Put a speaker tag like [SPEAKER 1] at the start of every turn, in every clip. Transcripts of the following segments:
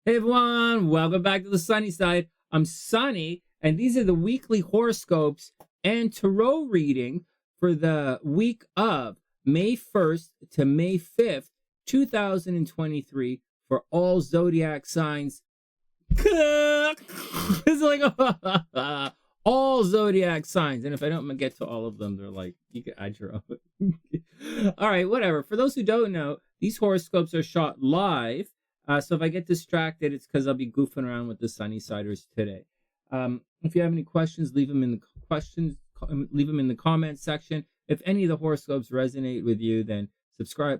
[SPEAKER 1] Hey everyone, welcome back to the Sunny Side. I'm Sonny, and these are the weekly horoscopes and tarot reading for the week of May 1st to May 5th, 2023 for all zodiac signs. It's like all zodiac signs, and if I don't get to all of them, they're like, you can add your own. All right, whatever. For those who don't know, these horoscopes are shot live. So if I get distracted, it's because I'll be goofing around with the Sunny Siders today. If you have any questions, leave them in the comments section. If any of the horoscopes resonate with you, then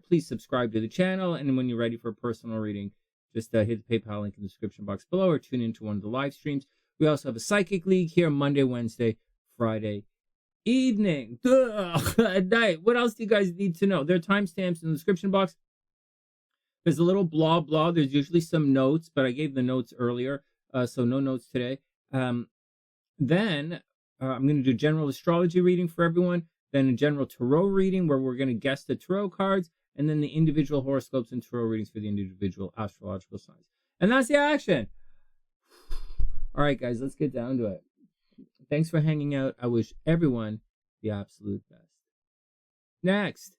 [SPEAKER 1] please subscribe to the channel. And when you're ready for a personal reading, just hit the PayPal link in the description box below or tune into one of the live streams. We also have a psychic league here Monday, Wednesday, Friday evening. At night. What else do you guys need to know? There are timestamps in the description box. There's a little blah, blah. There's usually some notes, but I gave the notes earlier, so no notes today. Then I'm going to do general astrology reading for everyone, then a general tarot reading where we're going to guess the tarot cards, and then the individual horoscopes and tarot readings for the individual astrological signs. And that's the action. All right, guys, let's get down to it. Thanks for hanging out. I wish everyone the absolute best. Next.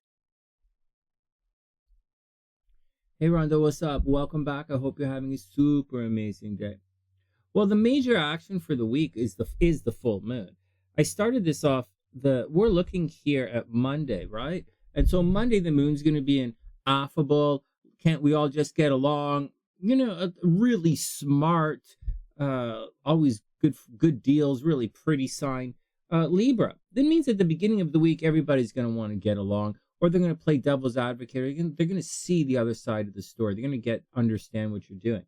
[SPEAKER 1] Hey Rhonda, what's up? Welcome back. I hope you're having a super amazing day. Well, the major action for the week is the full moon. I started this off we're looking here at Monday, right? And so Monday the moon's going to be an affable, can't we all just get along? You know, a really smart, always good deals, really pretty sign. Libra. That means at the beginning of the week everybody's going to want to get along. Or they're going to play devil's advocate, or they're going to see the other side of the story. They're going to understand what you're doing.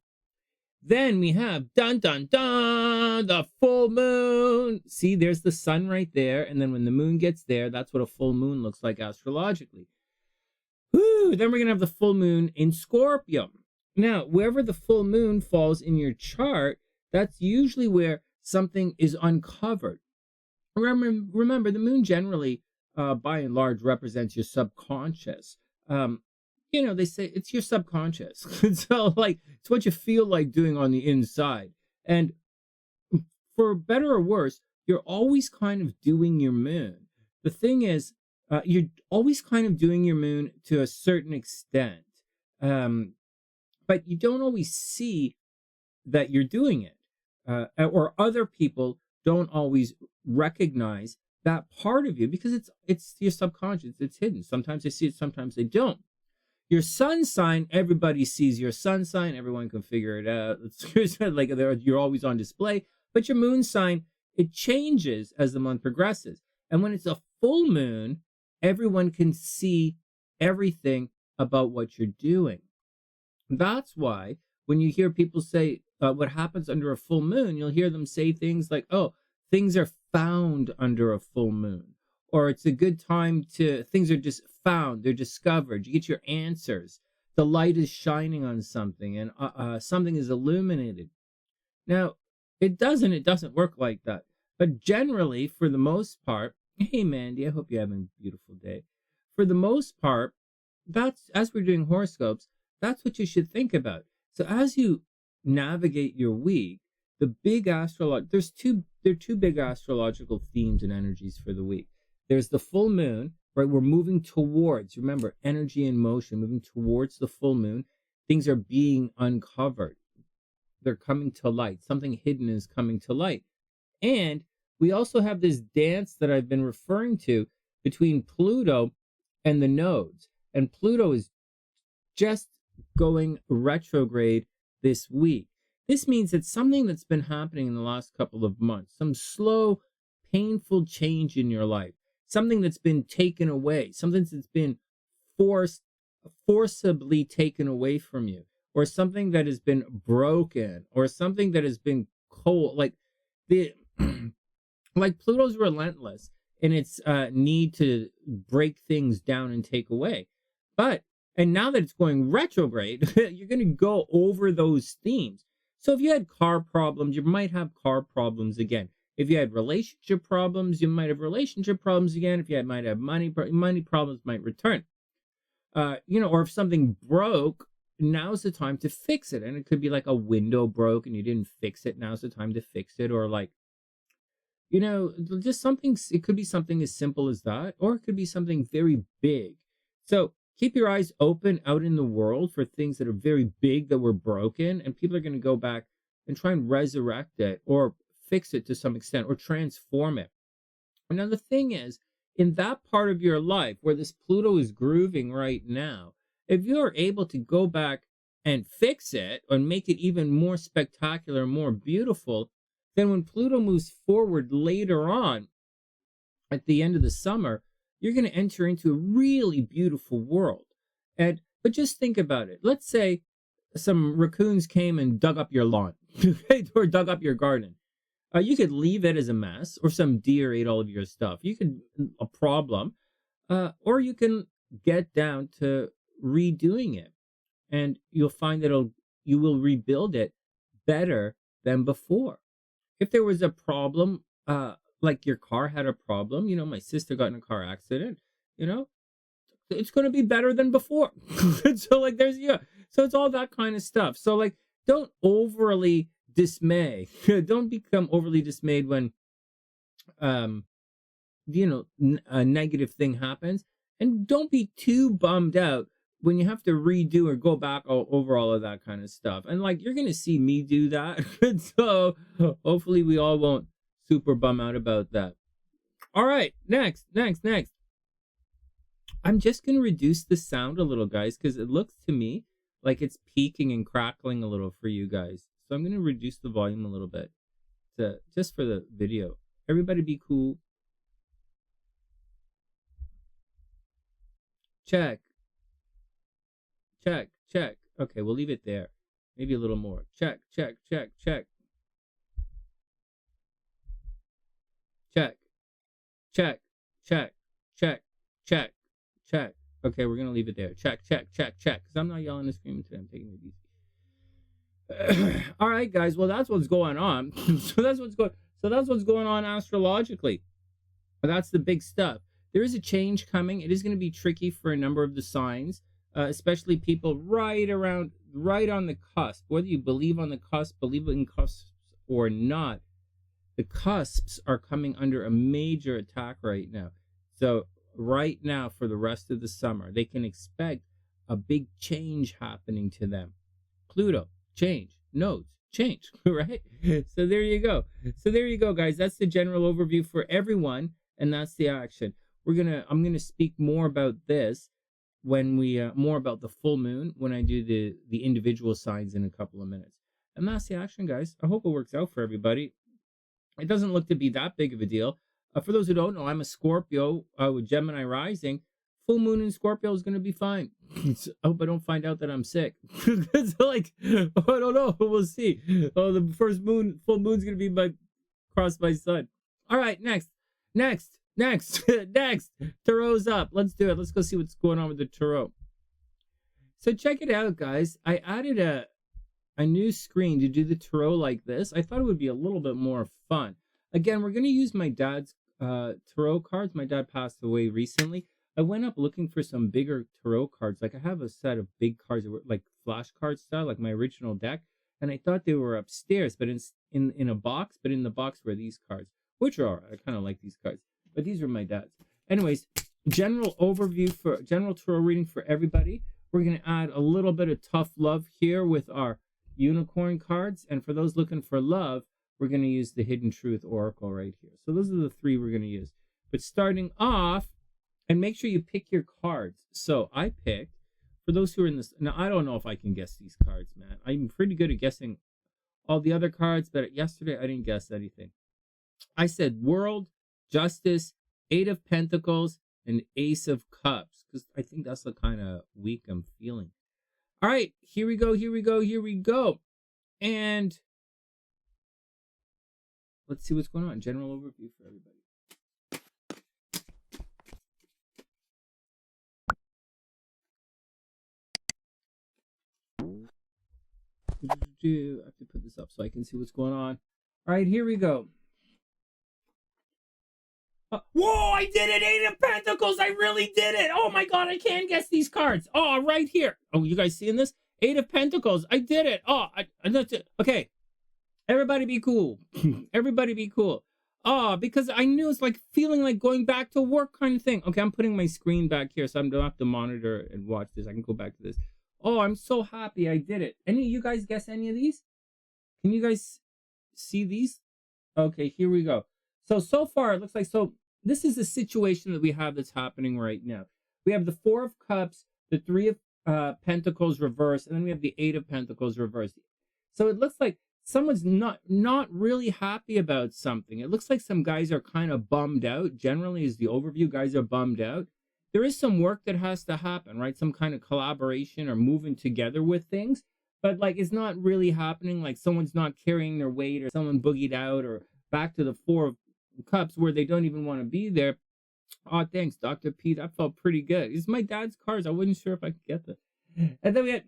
[SPEAKER 1] Then we have, dun, dun, dun, the full moon. See, there's the sun right there. And then when the moon gets there, that's what a full moon looks like astrologically. Woo, then we're going to have the full moon in Scorpio. Now, wherever the full moon falls in your chart, that's usually where something is uncovered. Remember, the moon generally, by and large, represents your subconscious. You know, they say it's your subconscious. So, like, it's what you feel like doing on the inside. And for better or worse, you're always kind of doing your moon. The thing is, you're always kind of doing your moon to a certain extent. But you don't always see that you're doing it. Or other people don't always recognize that part of you because it's your subconscious. It's hidden. Sometimes they see it, sometimes they don't. Your sun sign, everybody sees your sun sign. Everyone can figure it out. It's like you're always on display. But your moon sign, it changes as the month progresses. And when it's a full moon, everyone can see everything about what you're doing. That's why when you hear people say what happens under a full moon, you'll hear them say things like, oh, things are found under a full moon, or it's a good time things are just found, they're discovered, you get your answers, the light is shining on something, and something is illuminated. Now, it doesn't work like that, but generally, for the most part, hey Mandy, I hope you're having a beautiful day. For the most part, that's, as we're doing horoscopes, that's what you should think about. So as you navigate your week, the big there are two big astrological themes and energies for the week. There's the full moon, right? We're moving towards, remember, energy and motion, moving towards the full moon. Things are being uncovered. They're coming to light. Something hidden is coming to light. And we also have this dance that I've been referring to between Pluto and the nodes. And Pluto is just going retrograde this week. This means that something that's been happening in the last couple of months, some slow, painful change in your life, something that's been taken away, something that's been forcibly taken away from you, or something that has been broken, or something that has been cold, like Pluto's relentless in its need to break things down and take away. And now that it's going retrograde, you're going to go over those themes. So if you had car problems, you might have car problems again. If you had relationship problems, you might have relationship problems again. If you might have money problems might return. Or if something broke now's the time to fix it. And it could be like a window broke and you didn't fix it. Now's the time to fix it. Or like, just something, it could be something as simple as that, or it could be something very big. So keep your eyes open out in the world for things that are very big that were broken, and people are going to go back and try and resurrect it or fix it to some extent or transform it. Now, the thing is, in that part of your life where this Pluto is grooving right now, if you're able to go back and fix it and make it even more spectacular, more beautiful, then when Pluto moves forward later on at the end of the summer, you're going to enter into a really beautiful world. But just think about it. Let's say some raccoons came and dug up your lawn or dug up your garden. You could leave it as a mess, or some deer ate all of your stuff. You could, a problem, or you can get down to redoing it, and you'll find that you will rebuild it better than before. If there was a problem, like your car had a problem, my sister got in a car accident, it's going to be better than before. So like so it's all that kind of stuff. So like, don't overly dismay. Don't become overly dismayed when, a negative thing happens, and don't be too bummed out when you have to redo or go back over all of that kind of stuff. And like, you're going to see me do that. So hopefully we all won't super bum out about that. All right, next. I'm just going to reduce the sound a little, guys, because it looks to me like it's peaking and crackling a little for you guys. So I'm going to reduce the volume a little bit just for the video. Everybody be cool. Check. Okay, we'll leave it there. Maybe a little more. Check. Check. Okay, we're gonna leave it there. Check. Because I'm not yelling and screaming today. I'm taking it easy. All right, guys. Well, that's what's going on. So that's what's going on astrologically. That's the big stuff. There is a change coming. It is going to be tricky for a number of the signs. Especially people right on the cusp. Whether you believe on the cusp, believe in cusps or not, the cusps are coming under a major attack right now. So right now, for the rest of the summer, they can expect a big change happening to them. Pluto, change. Nodes, change, right? So there you go, guys. That's the general overview for everyone, and that's the action. I'm gonna speak more about this when we more about the full moon when I do the individual signs in a couple of minutes. And that's the action, guys. I hope it works out for everybody. It doesn't look to be that big of a deal. For those who don't know, I'm a Scorpio with Gemini rising. Full moon in Scorpio is going to be fine. I hope I don't find out that I'm sick. It's like, I don't know. We'll see. Oh, the first full moon's going to be across my sun. All right, next. Tarot's up. Let's do it. Let's go see what's going on with the tarot. So check it out, guys. I added a new screen to do the tarot like this. I thought it would be a little bit more fun. Again, we're going to use my dad's tarot cards. My dad passed away recently. I went up looking for some bigger tarot cards. Like, I have a set of big cards that were like flashcard style, like my original deck. And I thought they were upstairs, but in a box. But in the box were these cards, which are all right. I kind of like these cards. But these are my dad's. Anyways, general tarot reading for everybody. We're going to add a little bit of tough love here with our unicorn cards. And for those looking for love, we're going to use the Hidden Truth Oracle right here. So those are the three we're going to use. But starting off, and make sure you pick your cards. So I picked, for those who are in this, now I don't know if I can guess these cards, man. I'm pretty good at guessing all the other cards, but yesterday I didn't guess anything. I said World, Justice, Eight of Pentacles, and Ace of Cups, because I think that's the kind of week I'm feeling. All right, here we go. And let's see what's going on. General overview for everybody. I have to put this up so I can see what's going on. All right, here we go. Whoa, I did it! Eight of Pentacles! I really did it! Oh my god, I can guess these cards! Oh, right here. Oh, you guys seeing this? Eight of Pentacles. I did it. Oh, that's it. Okay. Everybody be cool. Everybody be cool. Oh, because I knew it's like feeling like going back to work kind of thing. Okay, I'm putting my screen back here, so I don't have to monitor and watch this. I can go back to this. Oh, I'm so happy I did it. Any of you guys guess any of these? Can you guys see these? Okay, here we go. So far, it looks like, this is the situation that we have that's happening right now. We have the Four of Cups, the Three of Pentacles reversed, and then we have the Eight of Pentacles reversed. So it looks like someone's not really happy about something. It looks like some guys are kind of bummed out. Generally, is the overview, guys are bummed out. There is some work that has to happen, right? Some kind of collaboration or moving together with things. But like it's not really happening. Like someone's not carrying their weight, or someone boogied out, or back to the Four of Cups where they don't even want to be there. Oh, thanks, Dr. P. That felt pretty good. It's my dad's cards. I wasn't sure if I could get that. And then we had,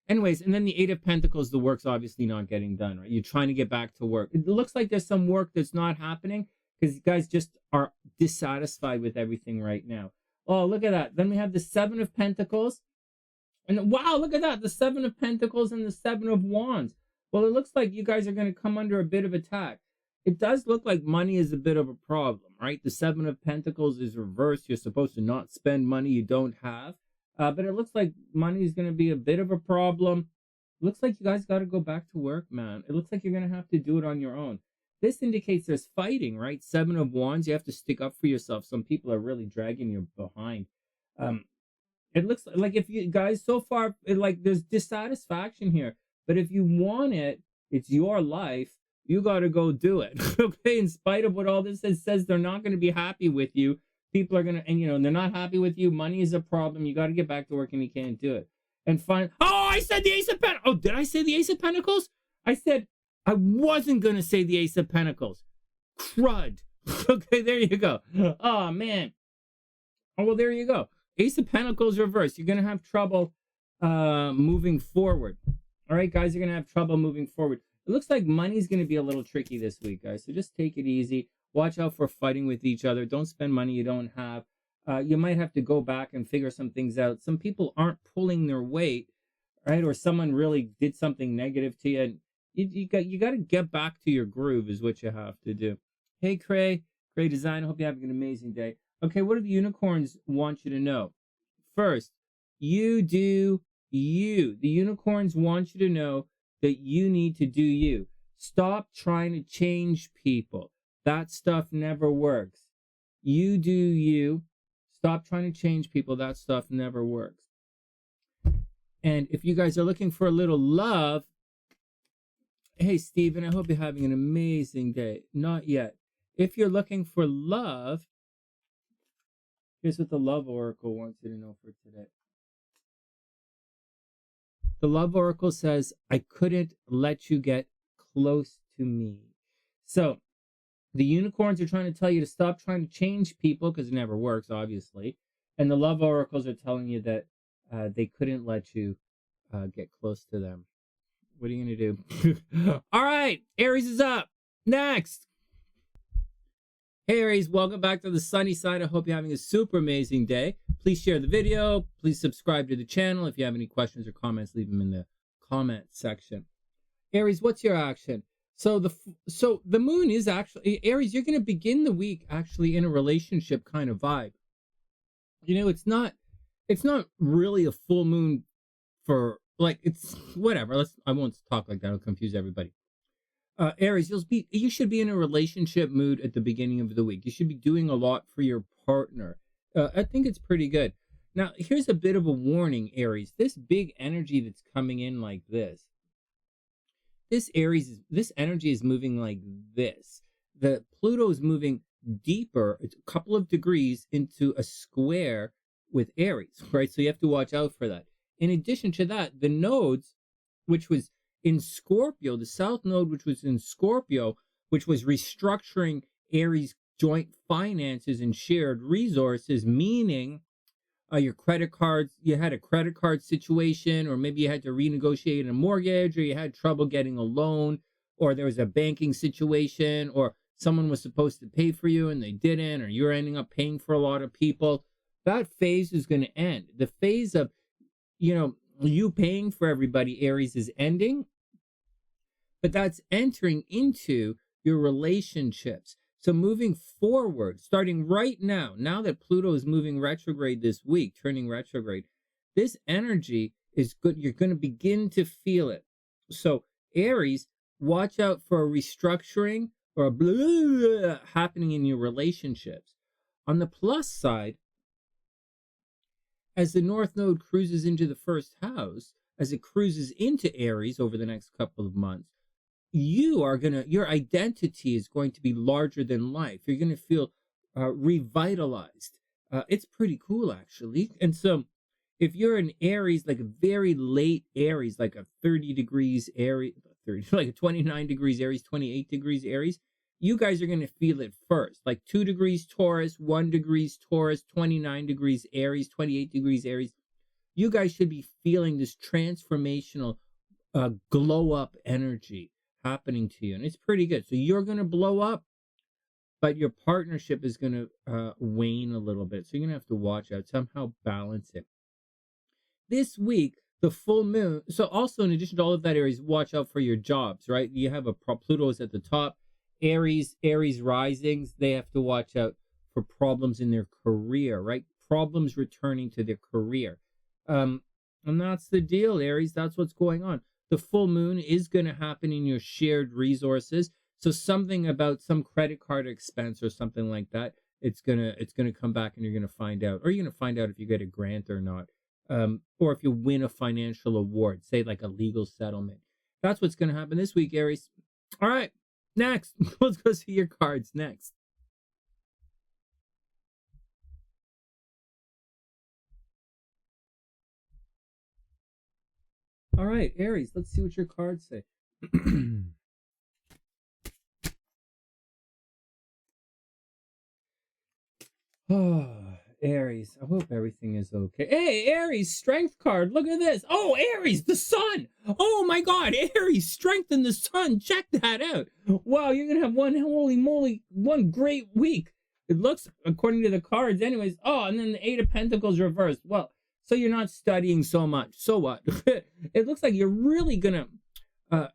[SPEAKER 1] anyways, and then the Eight of Pentacles, the work's obviously not getting done, right? You're trying to get back to work. It looks like there's some work that's not happening because you guys just are dissatisfied with everything right now. Oh, look at that. Then we have the Seven of Pentacles. And wow, look at that. The Seven of Pentacles and the Seven of Wands. Well, it looks like you guys are going to come under a bit of attack. It does look like money is a bit of a problem, right? The Seven of Pentacles is reversed. You're supposed to not spend money you don't have. But it looks like money is going to be a bit of a problem. It looks like you guys got to go back to work, man. It looks like you're going to have to do it on your own. This indicates there's fighting, right? Seven of Wands. You have to stick up for yourself. Some people are really dragging you behind. It looks like if you guys so far, there's dissatisfaction here. But if you want it, it's your life. You got to go do it. Okay. In spite of what all this says they're not going to be happy with you. People are going to, and they're not happy with you. Money is a problem. You got to get back to work and you can't do it. And find, oh, I said the Ace of Pentacles. Oh, did I say the Ace of Pentacles? I said I wasn't going to say the Ace of Pentacles. Crud. Okay. There you go. Oh, man. Oh, well, there you go. Ace of Pentacles reversed. You're going to have trouble moving forward. All right, guys, you're going to have trouble moving forward. It looks like money's going to be a little tricky this week, guys. So just take it easy. Watch out for fighting with each other. Don't spend money you don't have. You might have to go back and figure some things out. Some people aren't pulling their weight, right? Or someone really did something negative to you. And you got to get back to your groove is what you have to do. Hey, Cray Design. I hope you're having an amazing day. Okay, what do the unicorns want you to know? First, you do you. The unicorns want you to know that you need to do you. Stop trying to change people. That stuff never works. You do you. Stop trying to change people. That stuff never works. And if you guys are looking for a little love, hey, Steven, I hope you're having an amazing day. Not yet. If you're looking for love, here's what the Love Oracle wants you to know for today. The Love Oracle says, I couldn't let you get close to me. So the unicorns are trying to tell you to stop trying to change people because it never works, obviously. And the Love Oracles are telling you that they couldn't let you get close to them. What are you going to do? All right, Aries is up. Next. Hey, Aries, welcome back to the sunny side. I hope you're having a super amazing day. Please share the video. Please subscribe to the channel. If you have any questions or comments, leave them in the comment section. Aries, what's your action? So the moon is actually, Aries, you're going to begin the week actually in a relationship kind of vibe. It's not really a full moon for it's whatever. I won't talk like that. I'll confuse everybody. Aries, you should be in a relationship mood at the beginning of the week. You should be doing a lot for your partner. I think it's pretty good. Now, here's a bit of a warning, Aries. This big energy that's coming in like this. This energy is moving like this. The Pluto is moving deeper, it's a couple of degrees into a square with Aries, right? So you have to watch out for that. In addition to that, the nodes, which was in Scorpio, the South Node, which was in Scorpio, which was restructuring Aries' joint finances and shared resources, meaning your credit cards, you had a credit card situation, or maybe you had to renegotiate a mortgage, or you had trouble getting a loan, or there was a banking situation, or someone was supposed to pay for you and they didn't, or you're ending up paying for a lot of people. That phase is going to end. The phase of, you paying for everybody, Aries, is ending, but that's entering into your relationships. So moving forward, starting right now, now that Pluto is moving retrograde this week, turning retrograde, this energy is good. You're going to begin to feel it. So Aries, watch out for a restructuring or a blah happening in your relationships. On the plus side, as the North Node cruises into the first house, as it cruises into Aries over the next couple of months, your identity is going to be larger than life. You're going to feel revitalized. It's pretty cool, actually. And so if you're an Aries, like a very late Aries, like a 30 degrees Aries, 30, like a 29 degrees Aries, 28 degrees Aries, you guys are going to feel it first. Like 2 degrees Taurus, 1 degrees Taurus, 29 degrees Aries, 28 degrees Aries. You guys should be feeling this transformational glow up energy happening to you. And it's pretty good. So you're going to blow up, but your partnership is going to wane a little bit. So you're going to have to watch out, somehow balance it. This week, the full moon. So also in addition to all of that, Aries, watch out for your jobs, right? You have Pluto is at the top. Aries risings, they have to watch out for problems in their career, right? Problems returning to their career. And that's the deal, Aries. That's what's going on. The full moon is going to happen in your shared resources. So something about some credit card expense or something like that, it's gonna come back and you're gonna find out, or you're gonna find out if you get a grant or not, or if you win a financial award, say like a legal settlement. That's what's gonna happen this week, Aries. All right, next, let's go see your cards next. All right, Aries, let's see what your cards say. Oh, Aries, I hope everything is okay. Hey, Aries, strength card. Look at this. Oh, Aries, the sun. Oh my God, Aries, strength in the sun. Check that out. Wow, you're going to have one, holy moly, one great week. It looks, according to the cards, anyways. Oh, and then the Eight of Pentacles reversed. Well, so you're not studying so much. So what? It looks like you're really going to,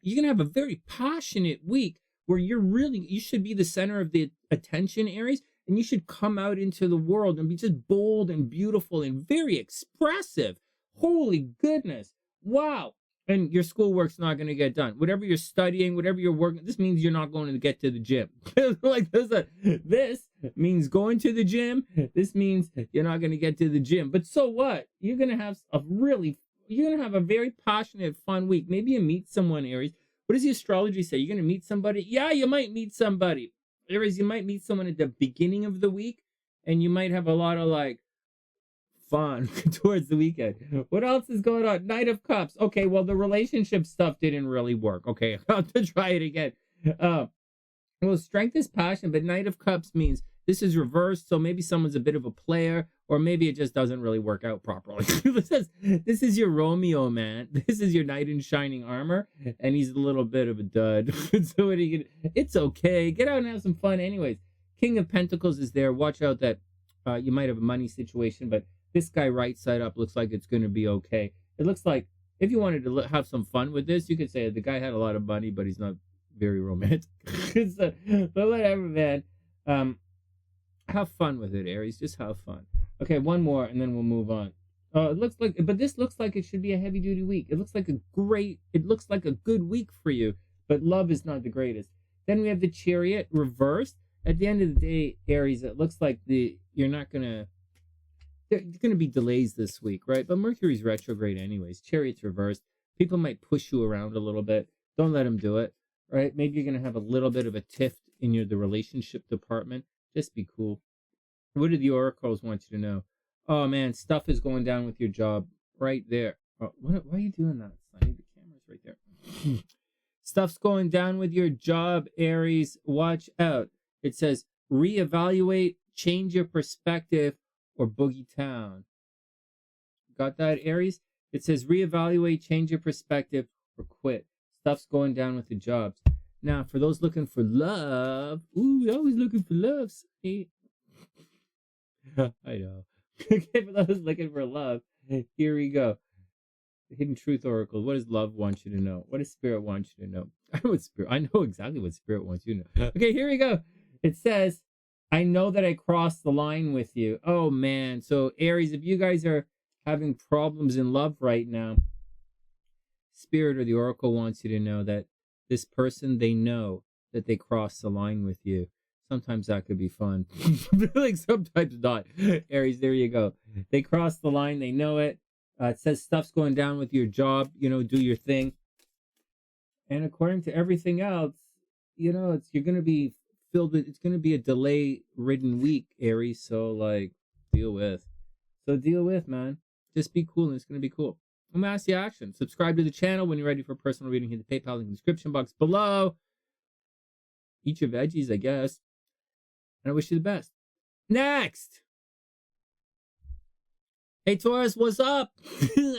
[SPEAKER 1] you're going to have a very passionate week where you should be the center of the attention, Aries. And you should come out into the world and be just bold and beautiful and very expressive. Holy goodness. Wow. And your schoolwork's not going to get done. Whatever you're studying, whatever you're working, this means you're not going to get to the gym. Like this means going to the gym. This means you're not going to get to the gym. But so what? You're going to have a very passionate, fun week. Maybe you meet someone, Aries. What does the astrology say? You're going to meet somebody? Yeah, you might meet somebody. Aries, you might meet someone at the beginning of the week, and you might have a lot of like fun towards the weekend. What else is going on? Knight of Cups. Okay, well, the relationship stuff didn't really work. Okay, I'll have to try it again. Well, strength is passion, but Knight of Cups means this is reversed, so maybe someone's a bit of a player, or maybe it just doesn't really work out properly. This is your Romeo, man. This is your knight in shining armor, and he's a little bit of a dud. So what are you gonna, it's okay. Get out and have some fun anyways. King of Pentacles is there. Watch out that you might have a money situation, but this guy right side up looks like it's going to be okay. It looks like if you wanted to have some fun with this, you could say the guy had a lot of money, but he's not very romantic. So, but whatever, man. Have fun with it, Aries. Just have fun. Okay, one more, and then we'll move on. But this looks like it should be a heavy-duty week. It looks like a good week for you, but love is not the greatest. Then we have the Chariot reversed. At the end of the day, Aries, it looks like there's going to be delays this week, right? But Mercury's retrograde anyways. Chariot's reversed. People might push you around a little bit. Don't let them do it, right? Maybe you're going to have a little bit of a tiff in the relationship department. Just be cool. What do the oracles want you to know? Oh man, stuff is going down with your job right there. Oh, why are you doing that, Sonny? The camera's right there. Stuff's going down with your job, Aries. Watch out. It says reevaluate, change your perspective, or boogie town. Got that, Aries? It says reevaluate, change your perspective, or quit. Stuff's going down with the jobs. Now, for those looking for love, you're always looking for love, Sonny. I know. Okay, for those looking for love, here we go. Hidden Truth Oracle. What does love want you to know? What does Spirit want you to know? I know exactly what Spirit wants you to know. Okay, here we go. It says, I know that I crossed the line with you. Oh, man. So, Aries, if you guys are having problems in love right now, Spirit or the Oracle wants you to know that this person, they know that they crossed the line with you. Sometimes that could be fun. Like sometimes not. Aries, there you go. They crossed the line. They know it. It says stuff's going down with your job. You know, do your thing. And according to everything else, you know, you're going to be filled with, it's going to be a delay-ridden week, Aries. So, like, deal with. So deal with, man. Just be cool and it's going to be cool. I'm going to ask you action. Subscribe to the channel when you're ready for personal reading. Hit the PayPal link in the description box below. Eat your veggies, I guess. And I wish you the best. Next. Hey, Taurus, what's up?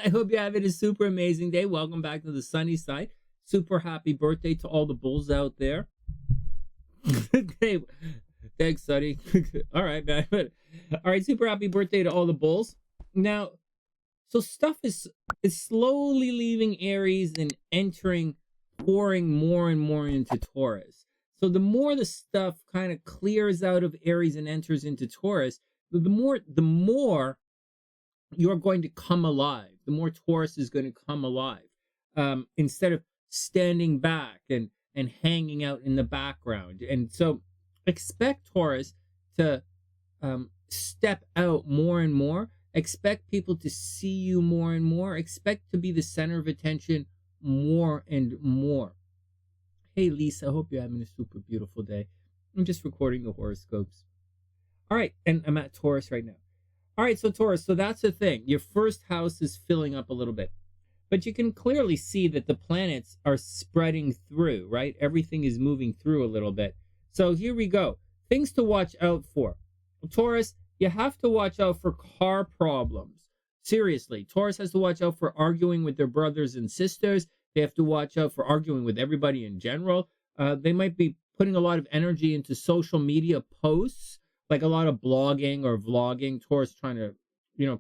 [SPEAKER 1] I hope you're having a super amazing day. Welcome back to the sunny side. Super happy birthday to all the bulls out there. Hey, thanks, Sonny. All right, man. All right, super happy birthday to all the bulls. Now, so stuff is slowly leaving Aries and pouring more and more into Taurus. So the more the stuff kind of clears out of Aries and enters into Taurus, the more you're going to come alive. The more Taurus is going to come alive. Instead of standing back and hanging out in the background. And so expect Taurus to step out more and more. Expect people to see you more and more. Expect to be the center of attention more and more. Hey, Lisa, I hope you're having a super beautiful day. I'm just recording the horoscopes. All right, and I'm at Taurus right now. All right, so Taurus, so that's the thing. Your first house is filling up a little bit. But you can clearly see that the planets are spreading through, right? Everything is moving through a little bit. So here we go. Things to watch out for. Taurus, you have to watch out for car problems. Seriously, Taurus has to watch out for arguing with their brothers and sisters. They have to watch out for arguing with everybody in general. They might be putting a lot of energy into social media posts, like a lot of blogging or vlogging. Taurus trying to,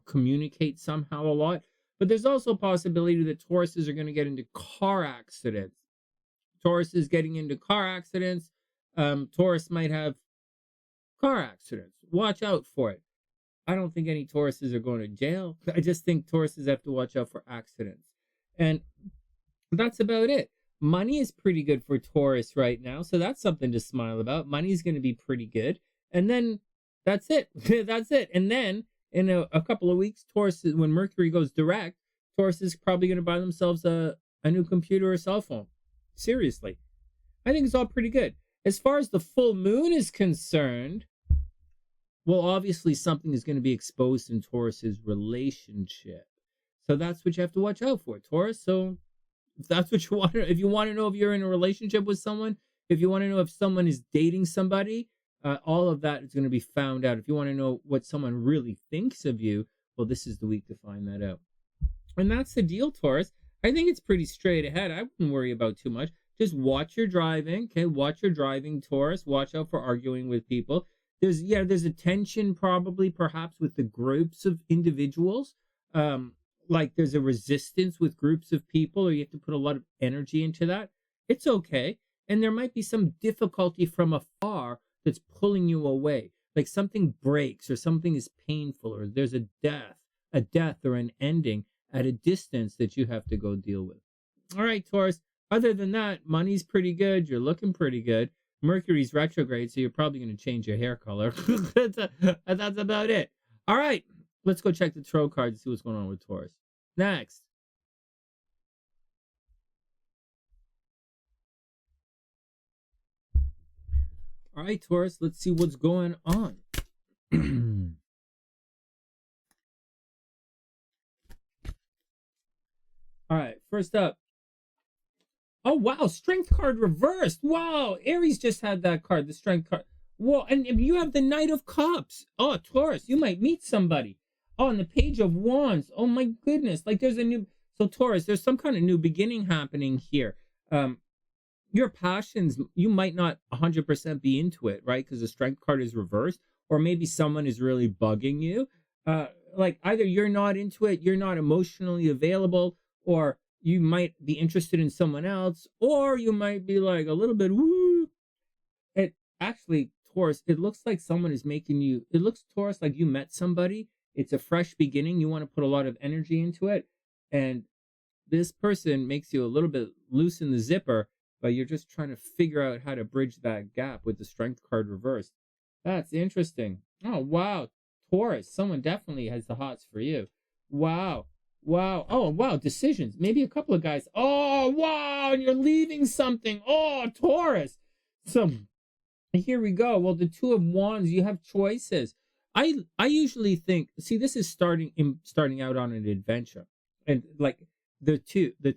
[SPEAKER 1] communicate somehow a lot. But there's also a possibility that Tauruses are going to get into car accidents. Taurus is getting into car accidents. Taurus might have car accidents. Watch out for it. I don't think any Tauruses are going to jail. I just think Tauruses have to watch out for accidents. And that's about it. Money is pretty good for Taurus right now. So that's something to smile about. Money is going to be pretty good. And then that's it. That's it. And then in a couple of weeks, Taurus, when Mercury goes direct, Taurus is probably going to buy themselves a new computer or cell phone. Seriously. I think it's all pretty good. As far as the full moon is concerned, well, obviously something is going to be exposed in Taurus's relationship. So that's what you have to watch out for, Taurus. So if that's what you want to, if you want to know if you're in a relationship with someone, if you want to know if someone is dating somebody, all of that is going to be found out. If you want to know what someone really thinks of you, well, this is the week to find that out. And that's the deal, Taurus. I think it's pretty straight ahead. I wouldn't worry about too much. Just watch your driving, okay? Watch your driving, Taurus. Watch out for arguing with people. There's a tension probably perhaps with the groups of individuals. Like there's a resistance with groups of people, or you have to put a lot of energy into that. It's okay. And there might be some difficulty from afar that's pulling you away. Like something breaks or something is painful or there's a death or an ending at a distance that you have to go deal with. All right, Taurus. Other than that, money's pretty good. You're looking pretty good. Mercury's retrograde, so you're probably going to change your hair color. That's about it. All right, let's go check the tarot cards and see what's going on with Taurus. Next. All right, Taurus, let's see what's going on. All right, first up. Oh, wow, Strength card reversed. Wow, Aries just had that card, the Strength card. Whoa, and you have the Knight of Cups. Oh, Taurus, you might meet somebody. Oh, and the Page of Wands. Oh, my goodness. Like, there's a new... So, Taurus, there's some kind of new beginning happening here. Your passions, you might not 100% be into it, right? Because the Strength card is reversed. Or maybe someone is really bugging you. Like, either you're not into it, you're not emotionally available, or you might be interested in someone else, or you might be like a little bit woo. It actually, Taurus, it looks like someone is making you, it looks, Taurus, like you met somebody. It's a fresh beginning. You want to put a lot of energy into it. And this person makes you a little bit loose in the zipper, but you're just trying to figure out how to bridge that gap with the strength card reversed. That's interesting. Oh, wow. Taurus, someone definitely has the hots for you. Wow. Wow. Oh, wow. Decisions. Maybe a couple of guys. Oh, wow. And you're leaving something. Oh, Taurus. So here we go. Well, the Two of Wands, you have choices. I usually think, see, this is starting out on an adventure. And like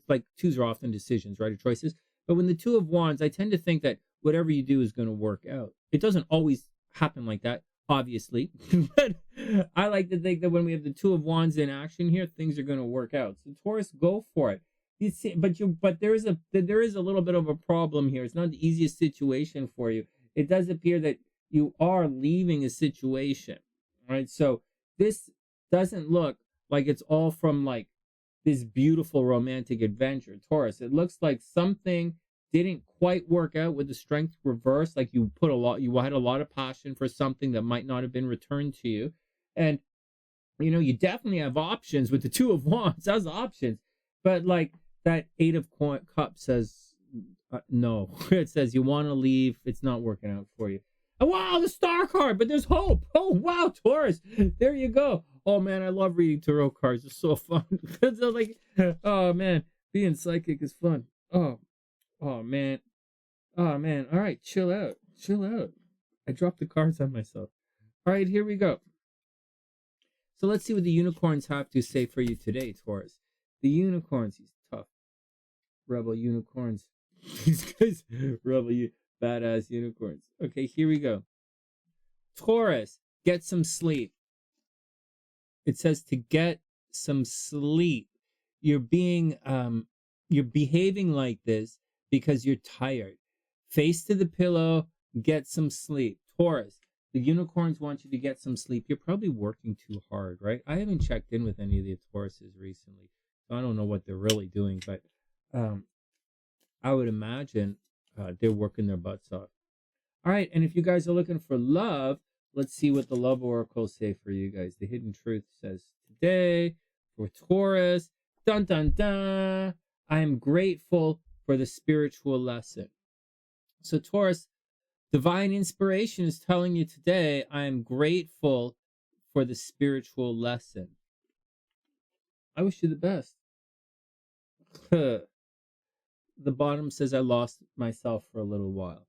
[SPEAKER 1] like twos are often decisions, right? Or choices. But when the Two of Wands, I tend to think that whatever you do is going to work out. It doesn't always happen like that, obviously. But I like to think that when we have the Two of Wands in action here, things are going to work out. So Taurus, go for it. You see, but there is a little bit of a problem here. It's not the easiest situation for you. It does appear that you are leaving a situation, right? So this doesn't look like it's all from like this beautiful romantic adventure, Taurus. It looks like something didn't quite work out with the strength reverse. Like you had a lot of passion for something that might not have been returned to you. And, you definitely have options with the Two of Wands as options. But like that Eight of Cups says, no. It says you want to leave. It's not working out for you. Oh, wow, the Star card, but there's hope. Oh, wow, Taurus. There you go. Oh, man, I love reading tarot cards. It's so fun. It's like, oh, man, being psychic is fun. Oh, man. Oh, man. All right, chill out. Chill out. I dropped the cards on myself. All right, here we go. So let's see what the unicorns have to say for you today, Taurus. The unicorns, these tough rebel unicorns. These guys, badass unicorns. Okay, here we go. Taurus, get some sleep. It says to get some sleep. You're behaving like this because you're tired. Face to the pillow, get some sleep. Taurus, the unicorns want you to get some sleep. You're probably working too hard, right? I haven't checked in with any of the Tauruses recently, so I don't know what they're really doing, but I would imagine they're working their butts off. All right, and if you guys are looking for love, let's see what the love oracles say for you guys. The Hidden Truth says today for Taurus, dun dun dun, I am grateful for the spiritual lesson. So Taurus, divine inspiration is telling you today, I am grateful for the spiritual lesson. I wish you the best. The bottom says, I lost myself for a little while.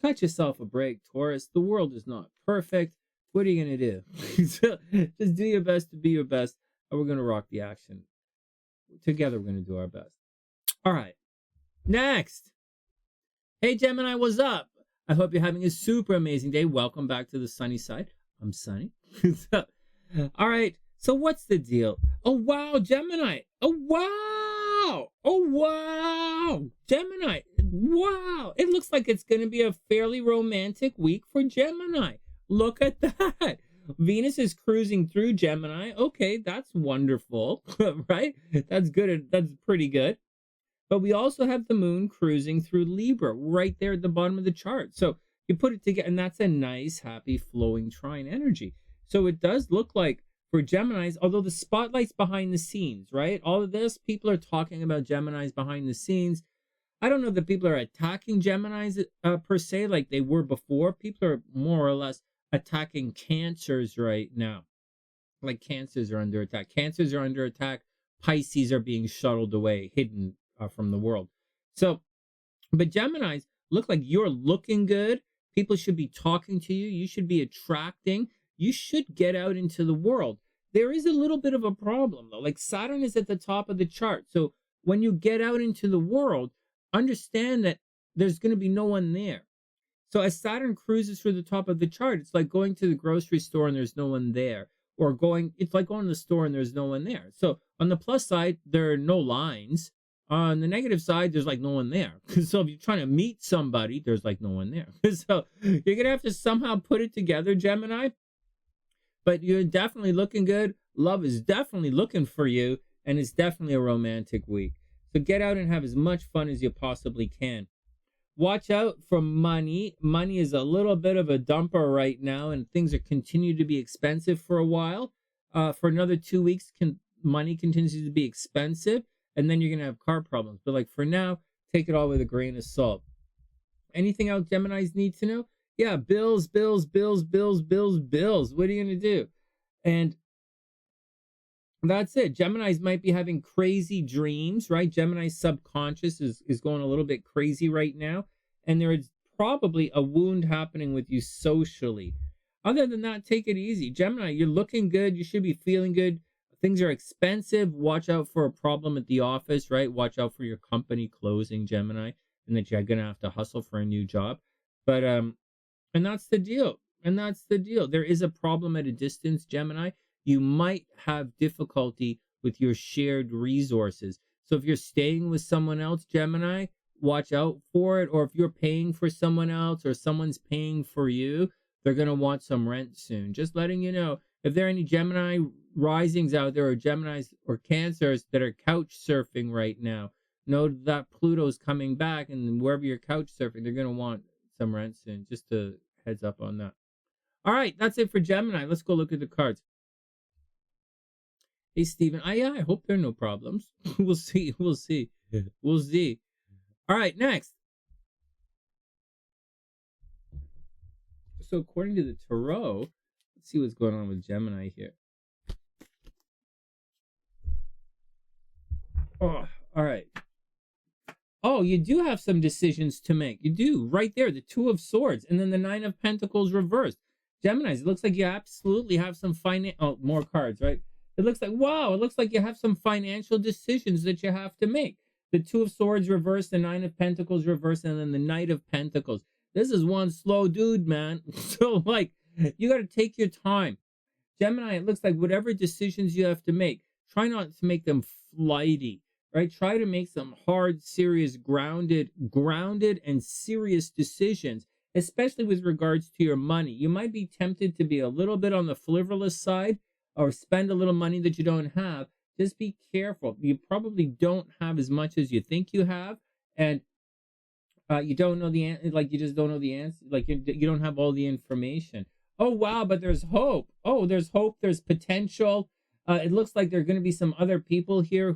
[SPEAKER 1] Cut yourself a break, Taurus. The world is not perfect. What are you going to do? So, just do your best to be your best, and we're going to rock the action. Together, we're going to do our best. All right. Next. Hey, Gemini, what's up? I hope you're having a super amazing day. Welcome back to the sunny side. I'm Sonny. All right. So what's the deal? Oh, wow, Gemini. Oh, wow. Oh, wow. Gemini. Wow. It looks like it's going to be a fairly romantic week for Gemini. Look at that. Venus is cruising through Gemini. Okay, that's wonderful, right? That's good. That's pretty good. But we also have the moon cruising through Libra right there at the bottom of the chart. So you put it together, and that's a nice, happy, flowing trine energy. So it does look like for Geminis, although the spotlight's behind the scenes, right? All of this, people are talking about Geminis behind the scenes. I don't know that people are attacking Geminis per se like they were before. People are more or less attacking Cancers right now. Like Cancers are under attack. Cancers are under attack. Pisces are being shuttled away, hidden from the world. So, but Geminis look like you're looking good. People should be talking to you. You should be attracting. You should get out into the world. There is a little bit of a problem though. Like Saturn is at the top of the chart. So when you get out into the world, understand that there's going to be no one there. So as Saturn cruises through the top of the chart, it's like going to the grocery store and there's no one there. Or it's like going to the store and there's no one there. So on the plus side, there are no lines. On the negative side, there's like no one there. So if you're trying to meet somebody, there's like no one there. So you're going to have to somehow put it together, Gemini. But you're definitely looking good. Love is definitely looking for you. and it's definitely a romantic week. So get out and have as much fun as you possibly can. Watch out for money. Money is a little bit of a dumper right now, and things are continue to be expensive for a while. For another 2 weeks, money continues to be expensive, and then you're gonna have car problems. But like for now, take it all with a grain of salt. Anything else Geminis need to know? Yeah, bills, bills, bills, bills, bills, bills. What are you gonna do? And that's it. Geminis might be having crazy dreams, right? Gemini's subconscious is going a little bit crazy right now. And there is probably a wound happening with you socially. Other than that, take it easy. Gemini, you're looking good. You should be feeling good. Things are expensive. Watch out for a problem at the office, right? Watch out for your company closing, Gemini, and that you're going to have to hustle for a new job. But, and that's the deal. And that's the deal. There is a problem at a distance, Gemini. You might have difficulty with your shared resources. So if you're staying with someone else, Gemini, watch out for it. Or if you're paying for someone else or someone's paying for you, they're going to want some rent soon. Just letting you know, if there are any Gemini risings out there or Geminis or Cancers that are couch surfing right now, know that Pluto's coming back, and wherever you're couch surfing, they're going to want some rent soon. Just a heads up on that. All right, that's it for Gemini. Let's go look at the cards. Hey, Steven. Yeah, I hope there are no problems. We'll see. We'll see. We'll see. All right, next. So according to the Tarot, let's see what's going on with Gemini here. Oh, all right. Oh, you do have some decisions to make. You do. Right there, the Two of Swords, and then the Nine of Pentacles reversed. Geminis, it looks like you absolutely have some more cards, right? It looks like, wow, it looks like you have some financial decisions that you have to make. The Two of Swords reversed, the Nine of Pentacles reversed, and then the Knight of Pentacles. This is one slow dude, man. So, like, you got to take your time. Gemini, it looks like whatever decisions you have to make, try not to make them flighty, right? Try to make some hard, serious, grounded and serious decisions, especially with regards to your money. You might be tempted to be a little bit on the frivolous side or spend a little money that you don't have. Just be careful. You probably don't have as much as you think you have, and you don't know the answer. Like, you just don't know the answer. Like, you don't have all the information. Oh, wow, but there's hope. Oh, there's hope. There's potential. It looks like there are going to be some other people here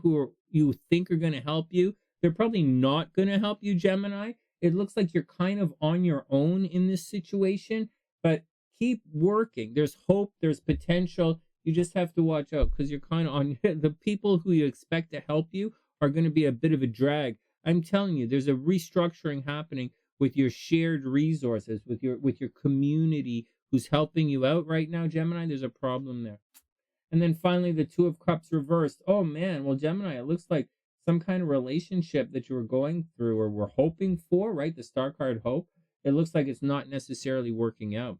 [SPEAKER 1] you think are going to help you. They're probably not going to help you, Gemini. It looks like you're kind of on your own in this situation, but keep working. There's hope. There's potential. You just have to watch out because you're kind of on the people who you expect to help you are going to be a bit of a drag. I'm telling you, there's a restructuring happening with your shared resources, with your community who's helping you out right now, Gemini. There's a problem there. And then finally, the Two of Cups reversed. Oh, man. Well, Gemini, it looks like some kind of relationship that you were going through or were hoping for, right? The star card, hope. It looks like it's not necessarily working out.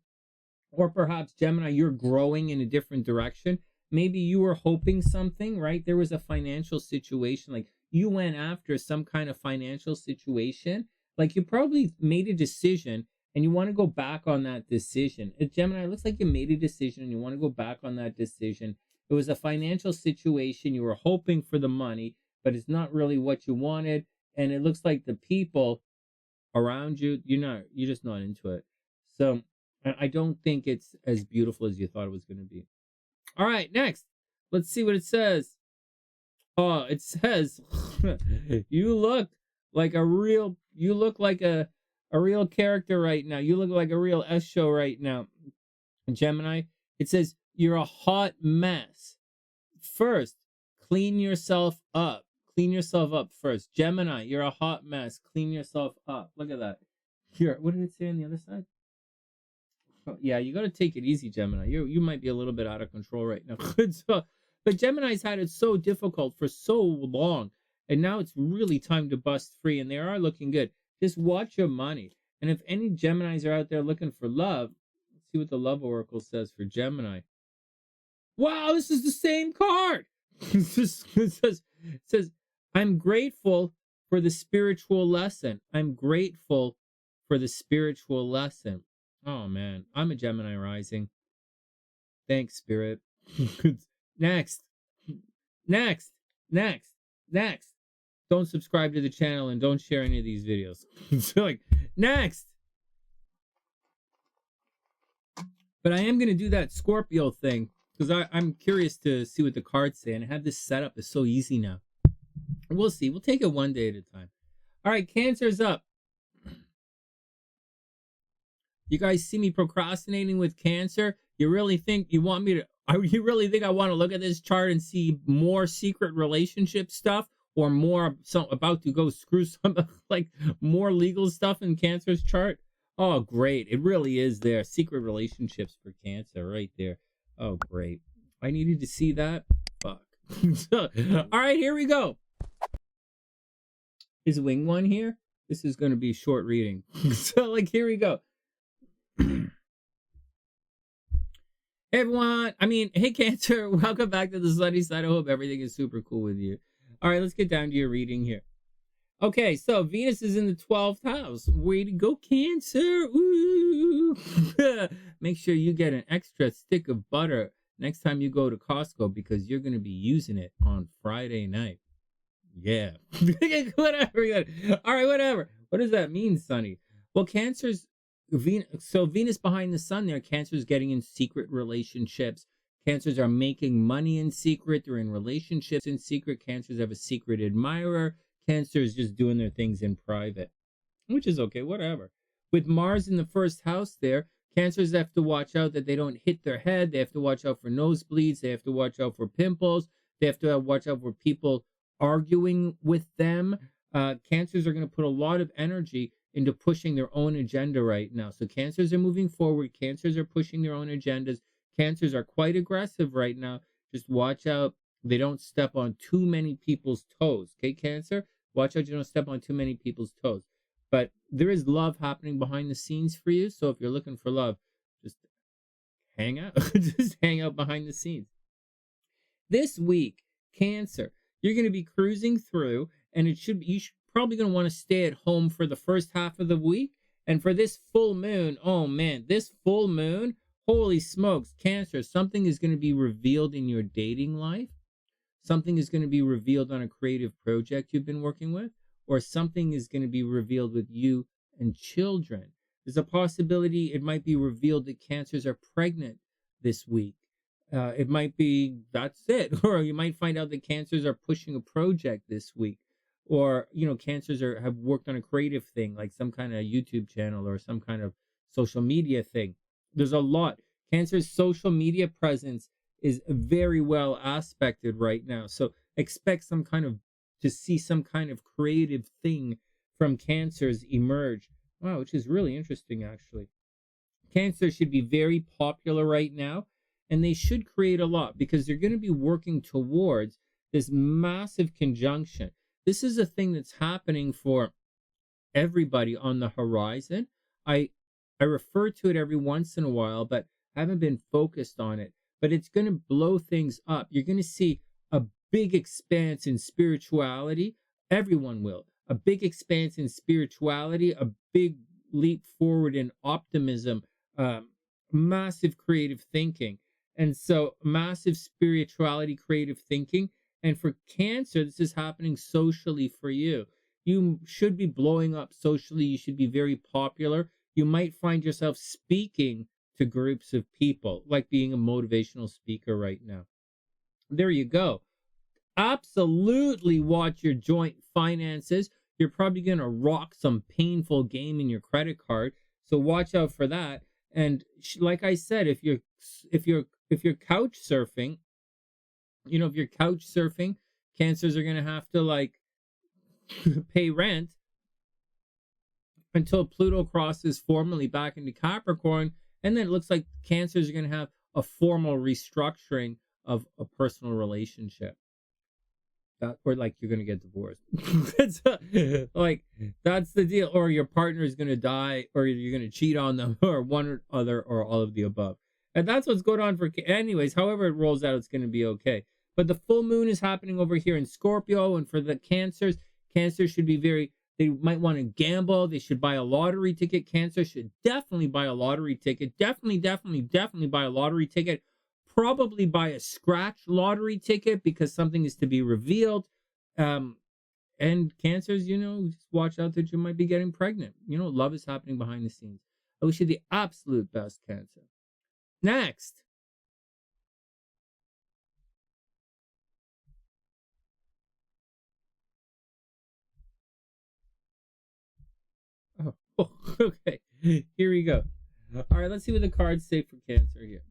[SPEAKER 1] Or perhaps, Gemini, you're growing in a different direction. Maybe you were hoping something, right? There was a financial situation. Like, you went after some kind of financial situation. Like, you probably made a decision and you want to go back on that decision. Gemini, it looks like you made a decision and you want to go back on that decision. It was a financial situation. You were hoping for the money, but it's not really what you wanted. And it looks like the people around you, you're just not into it. So I don't think it's as beautiful as you thought it was going to be. All right, next. Let's see what it says. Oh, it says you look like a real character right now. You look like a real S show right now. Gemini, it says you're a hot mess. First, clean yourself up. Clean yourself up first. Gemini, you're a hot mess. Clean yourself up. Look at that. Here, what did it say on the other side? Oh, yeah, you got to take it easy, Gemini. You might be a little bit out of control right now. But Gemini's had it so difficult for so long, and now it's really time to bust free, and they are looking good. Just watch your money. And if any Geminis are out there looking for love, let's see what the love oracle says for Gemini. Wow, this is the same card. It says, I'm grateful for the spiritual lesson. I'm grateful for the spiritual lesson. Oh, man. I'm a Gemini rising. Thanks, Spirit. Next. Next. Don't subscribe to the channel and don't share any of these videos. So like, next. But I am going to do that Scorpio thing because I'm curious to see what the cards say. And I have this setup. It's so easy now. We'll see. We'll take it one day at a time. All right, Cancer's up. You guys see me procrastinating with Cancer? You really think you want me to... You really think I want to look at this chart and see more secret relationship stuff? Or more about to go screw some... like more legal stuff in Cancer's chart? Oh, great. It really is there. Secret relationships for Cancer right there. Oh, great. I needed to see that. Fuck. All right, here we go. Is Wing One here? This is going to be a short reading. So, like, here we go. Hey, everyone. Hey, Cancer. Welcome back to the Sunny Side. I hope everything is super cool with you. All right, let's get down to your reading here. Okay, so Venus is in the 12th house. Way to go, Cancer. Ooh. Make sure you get an extra stick of butter next time you go to Costco because you're going to be using it on Friday night. Yeah. Whatever. All right, whatever. What does that mean, Sonny? Well, Cancer's... So Venus behind the sun there, Cancer's getting in secret relationships. Cancers are making money in secret. They're in relationships in secret. Cancers have a secret admirer. Cancer is just doing their things in private, which is okay, whatever. With Mars in the first house there, Cancers have to watch out that they don't hit their head. They have to watch out for nosebleeds. They have to watch out for pimples. They have to watch out for people arguing with them. Cancers are going to put a lot of energy into pushing their own agenda right now. So Cancers are moving forward. Cancers are pushing their own agendas. Cancers are quite aggressive right now. Just watch out. They don't step on too many people's toes. Okay, Cancer? Watch out you don't step on too many people's toes. But there is love happening behind the scenes for you. So if you're looking for love, just hang out. Just hang out behind the scenes. This week, Cancer, you're going to be cruising through, and you should probably going to want to stay at home for the first half of the week. And for this full moon, oh man, this full moon, holy smokes, Cancer, something is going to be revealed in your dating life. Something is going to be revealed on a creative project you've been working with, or something is going to be revealed with you and children. There's a possibility it might be revealed that Cancers are pregnant this week. It might be, that's it. Or you might find out that Cancers are pushing a project this week. Or, Cancers have worked on a creative thing, like some kind of YouTube channel or some kind of social media thing. There's a lot. Cancer's social media presence is very well aspected right now. So expect to see some kind of creative thing from Cancers emerge. Wow, which is really interesting, actually. Cancer should be very popular right now, and they should create a lot because they're going to be working towards this massive conjunction. This is a thing that's happening for everybody on the horizon. I refer to it every once in a while, but haven't been focused on it. But it's going to blow things up. You're going to see a big expanse in spirituality. Everyone will. A big expanse in spirituality, a big leap forward in optimism, massive creative thinking. And so massive spirituality, creative thinking. And for Cancer, this is happening socially for you. You should be blowing up socially. You should be very popular. You might find yourself speaking to groups of people, like being a motivational speaker right now. There you go. Absolutely watch your joint finances. You're probably going to rock some painful game in your credit card. So watch out for that. And like I said, if you're couch surfing, if you're couch surfing, Cancers are going to have to pay rent until Pluto crosses formally back into Capricorn. And then it looks like Cancers are going to have a formal restructuring of a personal relationship. Or you're going to get divorced. That's the deal. Or your partner is going to die, or you're going to cheat on them, or one or other, or all of the above. And that's what's going on for... Anyways, however it rolls out, it's going to be okay. But the full moon is happening over here in Scorpio. And for the Cancers should be they might want to gamble. They should buy a lottery ticket. Cancer should definitely buy a lottery ticket. Definitely buy a lottery ticket. probably buy a scratch lottery ticket because something is to be revealed. And cancers, just watch out that you might be getting pregnant. Love is happening behind the scenes. I wish you the absolute best, Cancer. Next. Oh, okay. Here we go. All right, let's see what the cards say for Cancer here.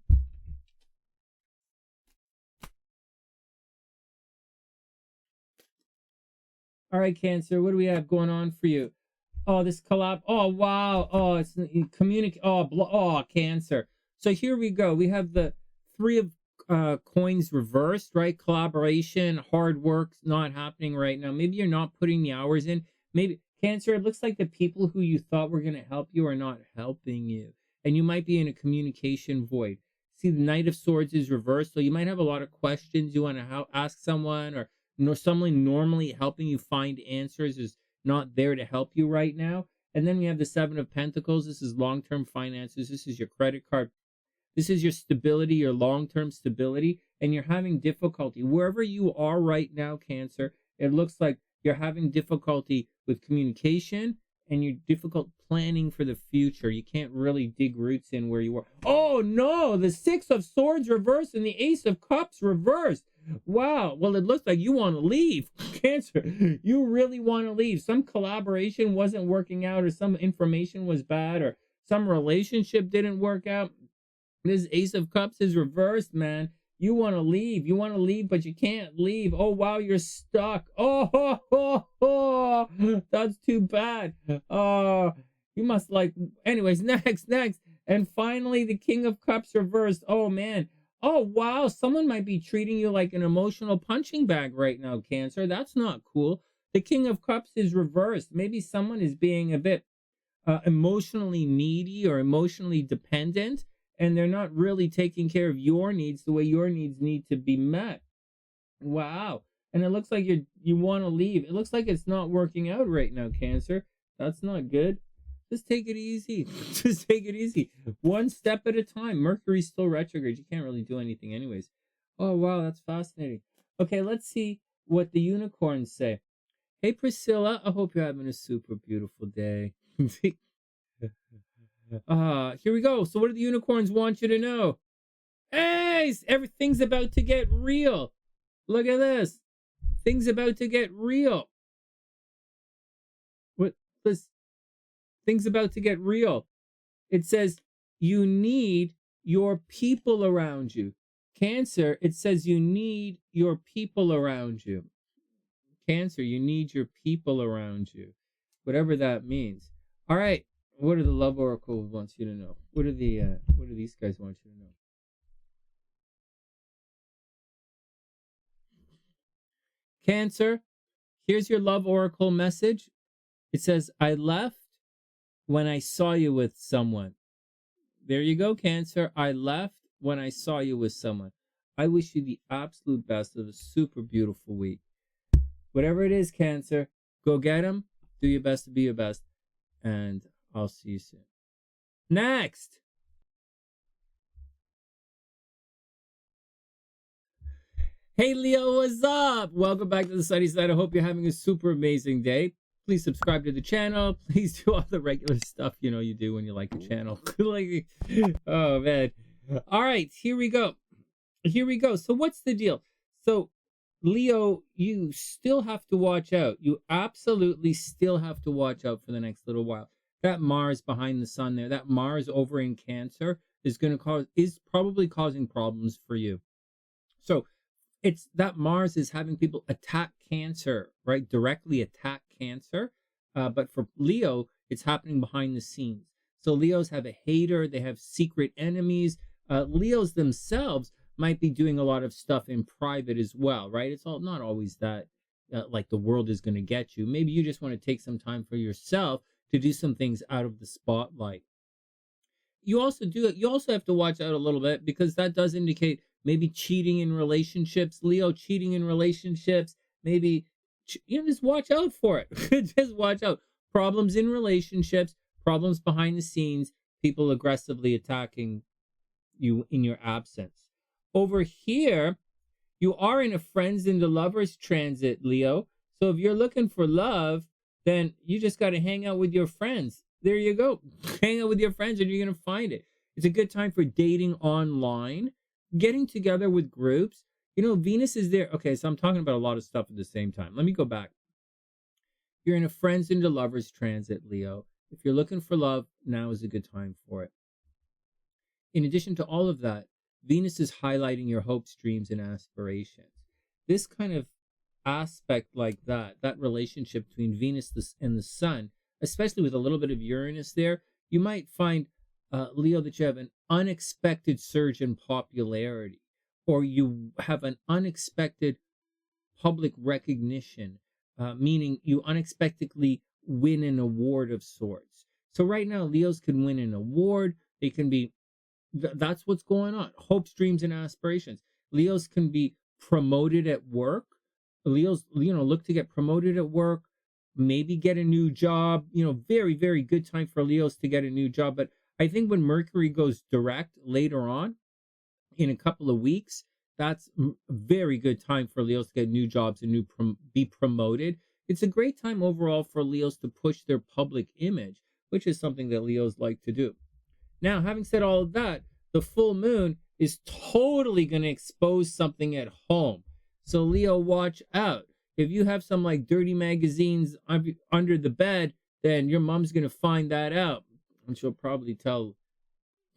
[SPEAKER 1] All right, Cancer, what do we have going on for you? Oh, this collab. Oh, wow. Oh, it's communicate. Oh, Cancer. So here we go. We have the three of coins reversed, right? Collaboration, hard work not happening right now. Maybe you're not putting the hours in. Maybe Cancer, it looks like the people who you thought were going to help you are not helping you. And you might be in a communication void. See, the Knight of Swords is reversed. So you might have a lot of questions you want to ask someone, or someone normally helping you find answers is not there to help you right now. And then we have the Seven of Pentacles. This is long-term finances. This is your credit card. This is your stability, your long-term stability, and you're having difficulty. Wherever you are right now, Cancer, it looks like you're having difficulty with communication and you're difficult planning for the future. You can't really dig roots in where you are. Oh, no, the Six of Swords reversed and the Ace of Cups reversed. Wow. Well, it looks like you want to leave, Cancer. You really want to leave. Some collaboration wasn't working out, or some information was bad, or some relationship didn't work out. This Ace of Cups is reversed, man. You want to leave. You want to leave, but you can't leave. Oh, wow, you're stuck. Oh, that's too bad. You must anyways, next. And finally, the King of Cups reversed. Oh, man. Oh, wow, someone might be treating you like an emotional punching bag right now, Cancer. That's not cool. The King of Cups is reversed. Maybe someone is being a bit emotionally needy or emotionally dependent, and they're not really taking care of your needs the way your needs need to be met. Wow. And it looks like you want to leave. It looks like it's not working out right now, Cancer. That's not good. Just take it easy. Just take it easy. One step at a time. Mercury's still retrograde. You can't really do anything anyways. Oh, wow, that's fascinating. Okay, let's see what the unicorns say. Hey, Priscilla, I hope you're having a super beautiful day. Here we go. So what do the unicorns want you to know? Hey, everything's about to get real. Look at this. Things about to get real. What this? Things about to get real. It says you need your people around you. Cancer, it says you need your people around you. Cancer, you need your people around you. Whatever that means. All right. What do the love oracle wants you to know? What do these guys want you to know? Cancer, here's your love oracle message. It says, I left when I saw you with someone. There you go, Cancer. I left when I saw you with someone. I wish you the absolute best of a super beautiful week. Whatever it is, Cancer, go get them. Do your best to be your best. And I'll see you soon. Next. Hey, Leo, what's up? Welcome back to the Sunny Side. I hope you're having a super amazing day. Please subscribe to the channel. Please do all the regular stuff you do when you like the channel. Oh, man. All right, here we go. So what's the deal? So, Leo, you still have to watch out. You absolutely still have to watch out for the next little while. That Mars behind the sun there, that Mars over in Cancer is probably causing problems for you. So it's that Mars is having people attack Cancer, right? Directly attack Cancer. But for Leo, it's happening behind the scenes. So Leos have a hater. They have secret enemies. Leos themselves might be doing a lot of stuff in private as well, right? It's not always that like the world is going to get you. Maybe you just want to take some time for yourself to do some things out of the spotlight. You also have to watch out a little bit, because that does indicate maybe cheating in relationships. Leo, cheating in relationships, maybe just watch out for it. Just watch out. Problems in relationships, problems behind the scenes, people aggressively attacking you in your absence. Over here, you are in a friends and the lovers transit, Leo. So if you're looking for love, then you just got to hang out with your friends. There you go. Hang out with your friends and you're going to find it. It's a good time for dating online, getting together with groups. Venus is there. Okay, so I'm talking about a lot of stuff at the same time. Let me go back. You're in a friends and the lovers transit, Leo. If you're looking for love, now is a good time for it. In addition to all of that, Venus is highlighting your hopes, dreams, and aspirations. This kind of aspect like that relationship between Venus and the Sun, especially with a little bit of Uranus there, you might find, Leo, that you have an unexpected surge in popularity, or you have an unexpected public recognition, meaning you unexpectedly win an award of sorts. So right now, Leos can win an award. They can be, that's what's going on. Hopes, dreams, and aspirations. Leos can be promoted at work. Leos, look to get promoted at work, maybe get a new job. Very, very good time for Leos to get a new job. But I think when Mercury goes direct later on in a couple of weeks, that's a very good time for Leos to get new jobs and be promoted. It's a great time overall for Leos to push their public image, which is something that Leos like to do. Now, having said all of that, the full moon is totally going to expose something at home. So Leo, watch out. If you have some like dirty magazines under the bed, then your mom's going to find that out. And she'll probably tell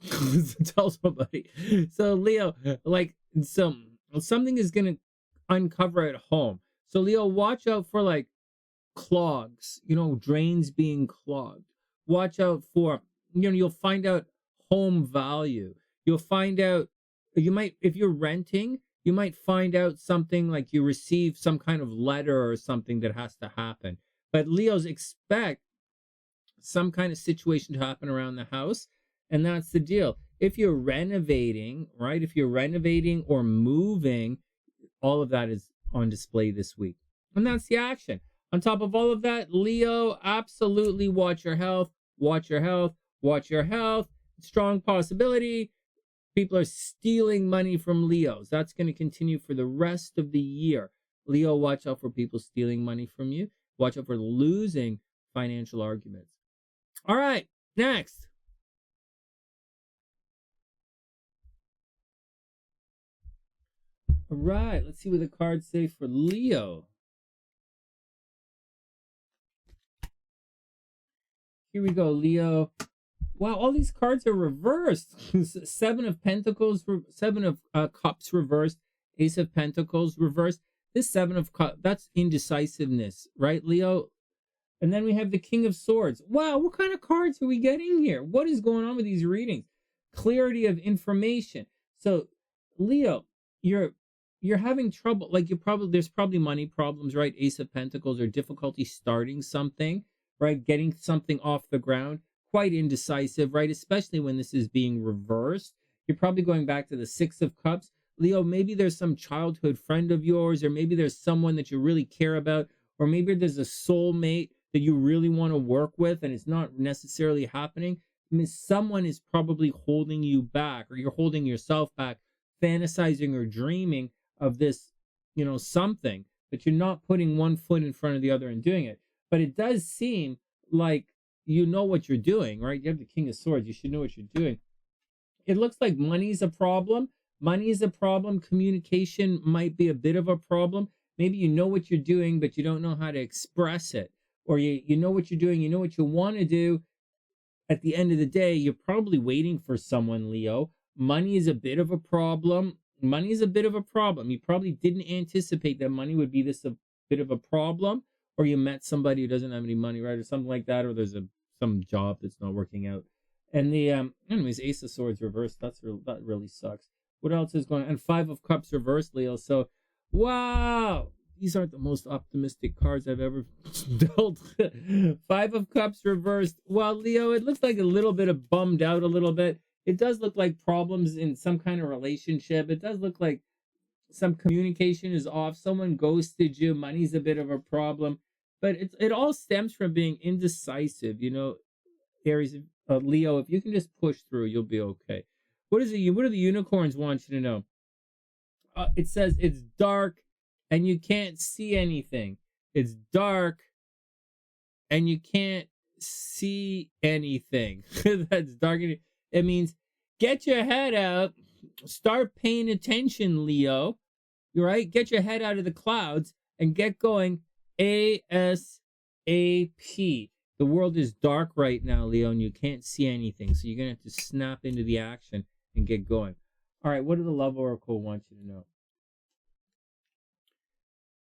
[SPEAKER 1] somebody. So Leo, like something is going to uncover at home. So Leo, watch out for like clogs, drains being clogged. Watch out for, you'll find out home value. You'll find out, if you're renting, you might find out something like you receive some kind of letter or something that has to happen. But Leos, expect some kind of situation to happen around the house. And that's the deal. If you're renovating, right? If you're renovating or moving, all of that is on display this week. And that's the action. On top of all of that, Leo, absolutely watch your health, watch your health, watch your health. Strong possibility. People are stealing money from Leos. That's going to continue for the rest of the year. Leo, watch out for people stealing money from you. Watch out for losing financial arguments. All right, next. All right, let's see what the cards say for Leo. Here we go, Leo. Wow, all these cards are reversed. Seven of Pentacles, Seven of Cups reversed, Ace of Pentacles reversed. This Seven of Cups, that's indecisiveness, right, Leo? And then we have the King of Swords. Wow, what kind of cards are we getting here? What is going on with these readings? Clarity of information. So, Leo, you're having trouble. Like there's probably money problems, right? Ace of Pentacles, or difficulty starting something, right? Getting something off the ground. Quite indecisive, right? Especially when this is being reversed. You're probably going back to the Six of Cups. Leo, maybe there's some childhood friend of yours, or maybe there's someone that you really care about, or maybe there's a soulmate that you really want to work with and it's not necessarily happening. I mean, someone is probably holding you back, or you're holding yourself back, fantasizing or dreaming of this, something, but you're not putting one foot in front of the other and doing it. But it does seem like you know what you're doing, right? You have the King of Swords. You should know what you're doing. It looks like money's a problem. Money is a problem. Communication might be a bit of a problem. Maybe you know what you're doing, but you don't know how to express it. Or you know what you're doing, you know what you want to do. At the end of the day, you're probably waiting for someone, Leo. Money is a bit of a problem. Money is a bit of a problem. You probably didn't anticipate that money would be this a bit of a problem. Or you met somebody who doesn't have any money, right? Or something like that. Or there's some job that's not working out. And the anyways, Ace of Swords reversed. That really sucks. What else is going on? And Five of Cups reversed, Leo. So, wow, these aren't the most optimistic cards I've ever dealt. Five of Cups reversed. Well, Leo, it looks like a little bit of bummed out a little bit. It does look like problems in some kind of relationship. It does look like some communication is off. Someone ghosted you. Money's a bit of a problem. But it all stems from being indecisive, Aries, Leo. If you can just push through, you'll be okay. What are the unicorns want you to know? it says it's dark and you can't see anything. It's dark and you can't see anything. That's dark. It means get your head out, start paying attention, Leo. You're right. Get your head out of the clouds and get going ASAP. The world is dark right now, Leo, and you can't see anything. So you're going to have to snap into the action and get going. All right, what do the love oracle want you to know?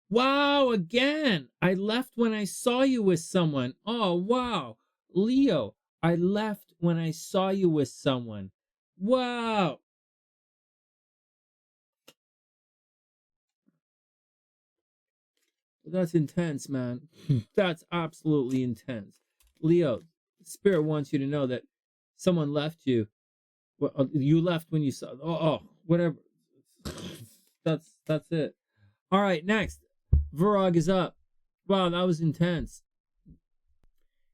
[SPEAKER 1] Wow, again, I left when I saw you with someone. Oh, wow. Leo, I left when I saw you with someone. Wow. That's intense, man. That's absolutely intense. Leo, Spirit wants you to know that someone left you. Well, you left when you saw. Whatever. That's it. All right, next. Virog is up. Wow, that was intense.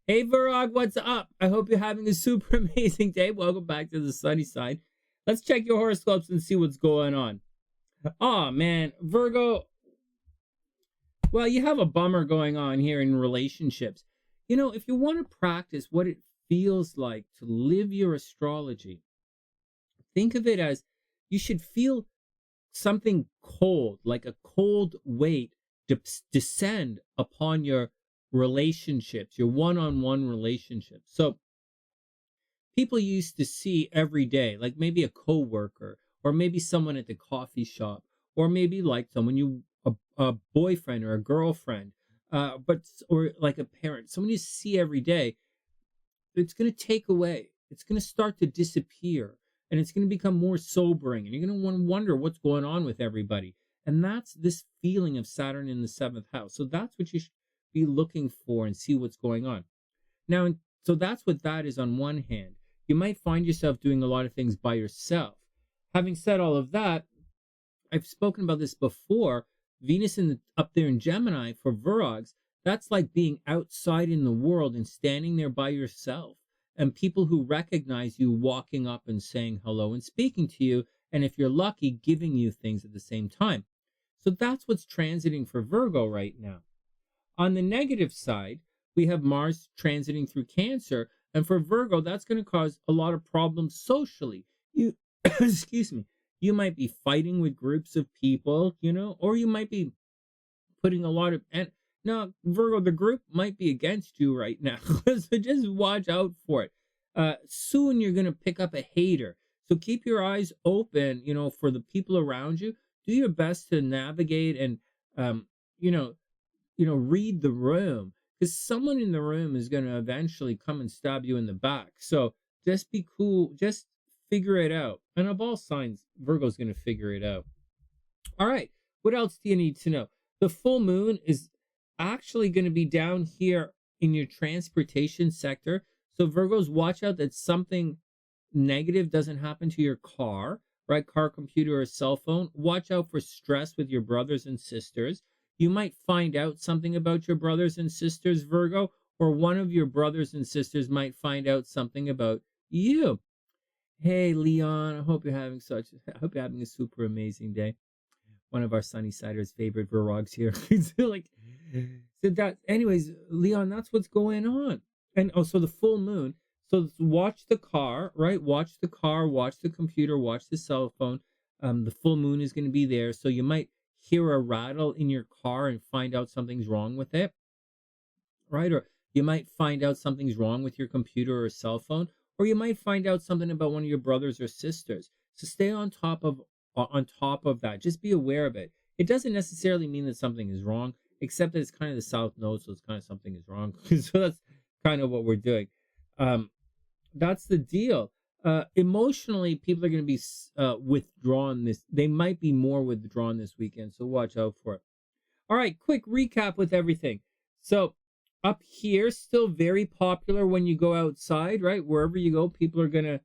[SPEAKER 1] Hey, Virog, what's up? I hope you're having a super amazing day. Welcome back to the sunny side. Let's check your horoscopes and see what's going on. Oh, man. Virgo. Well, you have a bummer going on here in relationships. You know, if you want to practice what it feels like to live your astrology, think of it as you should feel something cold, like a cold weight, descend upon your relationships, your one-on-one relationships. So people you used to see every day, like maybe a coworker, or maybe someone at the coffee shop, or maybe like someone a boyfriend or a girlfriend, or like a parent, someone you see every day, it's going to take away. It's going to start to disappear, and it's going to become more sobering, and you're going to want to wonder what's going on with everybody. And that's this feeling of Saturn in the 7th house. So that's what you should be looking for and see what's going on. Now, so that's what that is on one hand. You might find yourself doing a lot of things by yourself. Having said all of that, I've spoken about this before. Venus up there in Gemini for Virogs, that's like being outside in the world and standing there by yourself. And people who recognize you walking up and saying hello and speaking to you, and if you're lucky, giving you things at the same time. So that's what's transiting for Virgo right now. On the negative side, we have Mars transiting through Cancer, and for Virgo, that's going to cause a lot of problems socially. You, excuse me, you might be fighting with groups of people, or you might be putting a lot of, and now Virgo, the group might be against you right now. So just watch out for it. Soon you're going to pick up a hater. So keep your eyes open, for the people around you. Do your best to navigate and, read the room, because someone in the room is going to eventually come and stab you in the back. So just be cool. Just figure it out. And of all signs, Virgo's going to figure it out. All right. What else do you need to know? The full moon is actually going to be down here in your transportation sector. So Virgos, watch out that something negative doesn't happen to your car, right? Car, computer, or cell phone. Watch out for stress with your brothers and sisters. You might find out something about your brothers and sisters, Virgo, or one of your brothers and sisters might find out something about you. Hey, Leon, I hope you're having a super amazing day. One of our Sunnysiders' favorite Virogs here. Anyways, Leon, that's what's going on. And so the full moon. So watch the car, right? Watch the car, watch the computer, watch the cell phone. The full moon is going to be there. So you might hear a rattle in your car and find out something's wrong with it, right? Or you might find out something's wrong with your computer or cell phone, or you might find out something about one of your brothers or sisters. So stay on top of that. Just be aware of it. It doesn't necessarily mean that something is wrong, except that it's kind of the South Node, so it's kind of something is wrong. So that's kind of what we're doing. That's the deal. Emotionally, people are going to be withdrawn they might be more withdrawn this weekend, so watch out for it. All right, quick recap with everything. So up here, still very popular when you go outside, right? Wherever you go, people are going to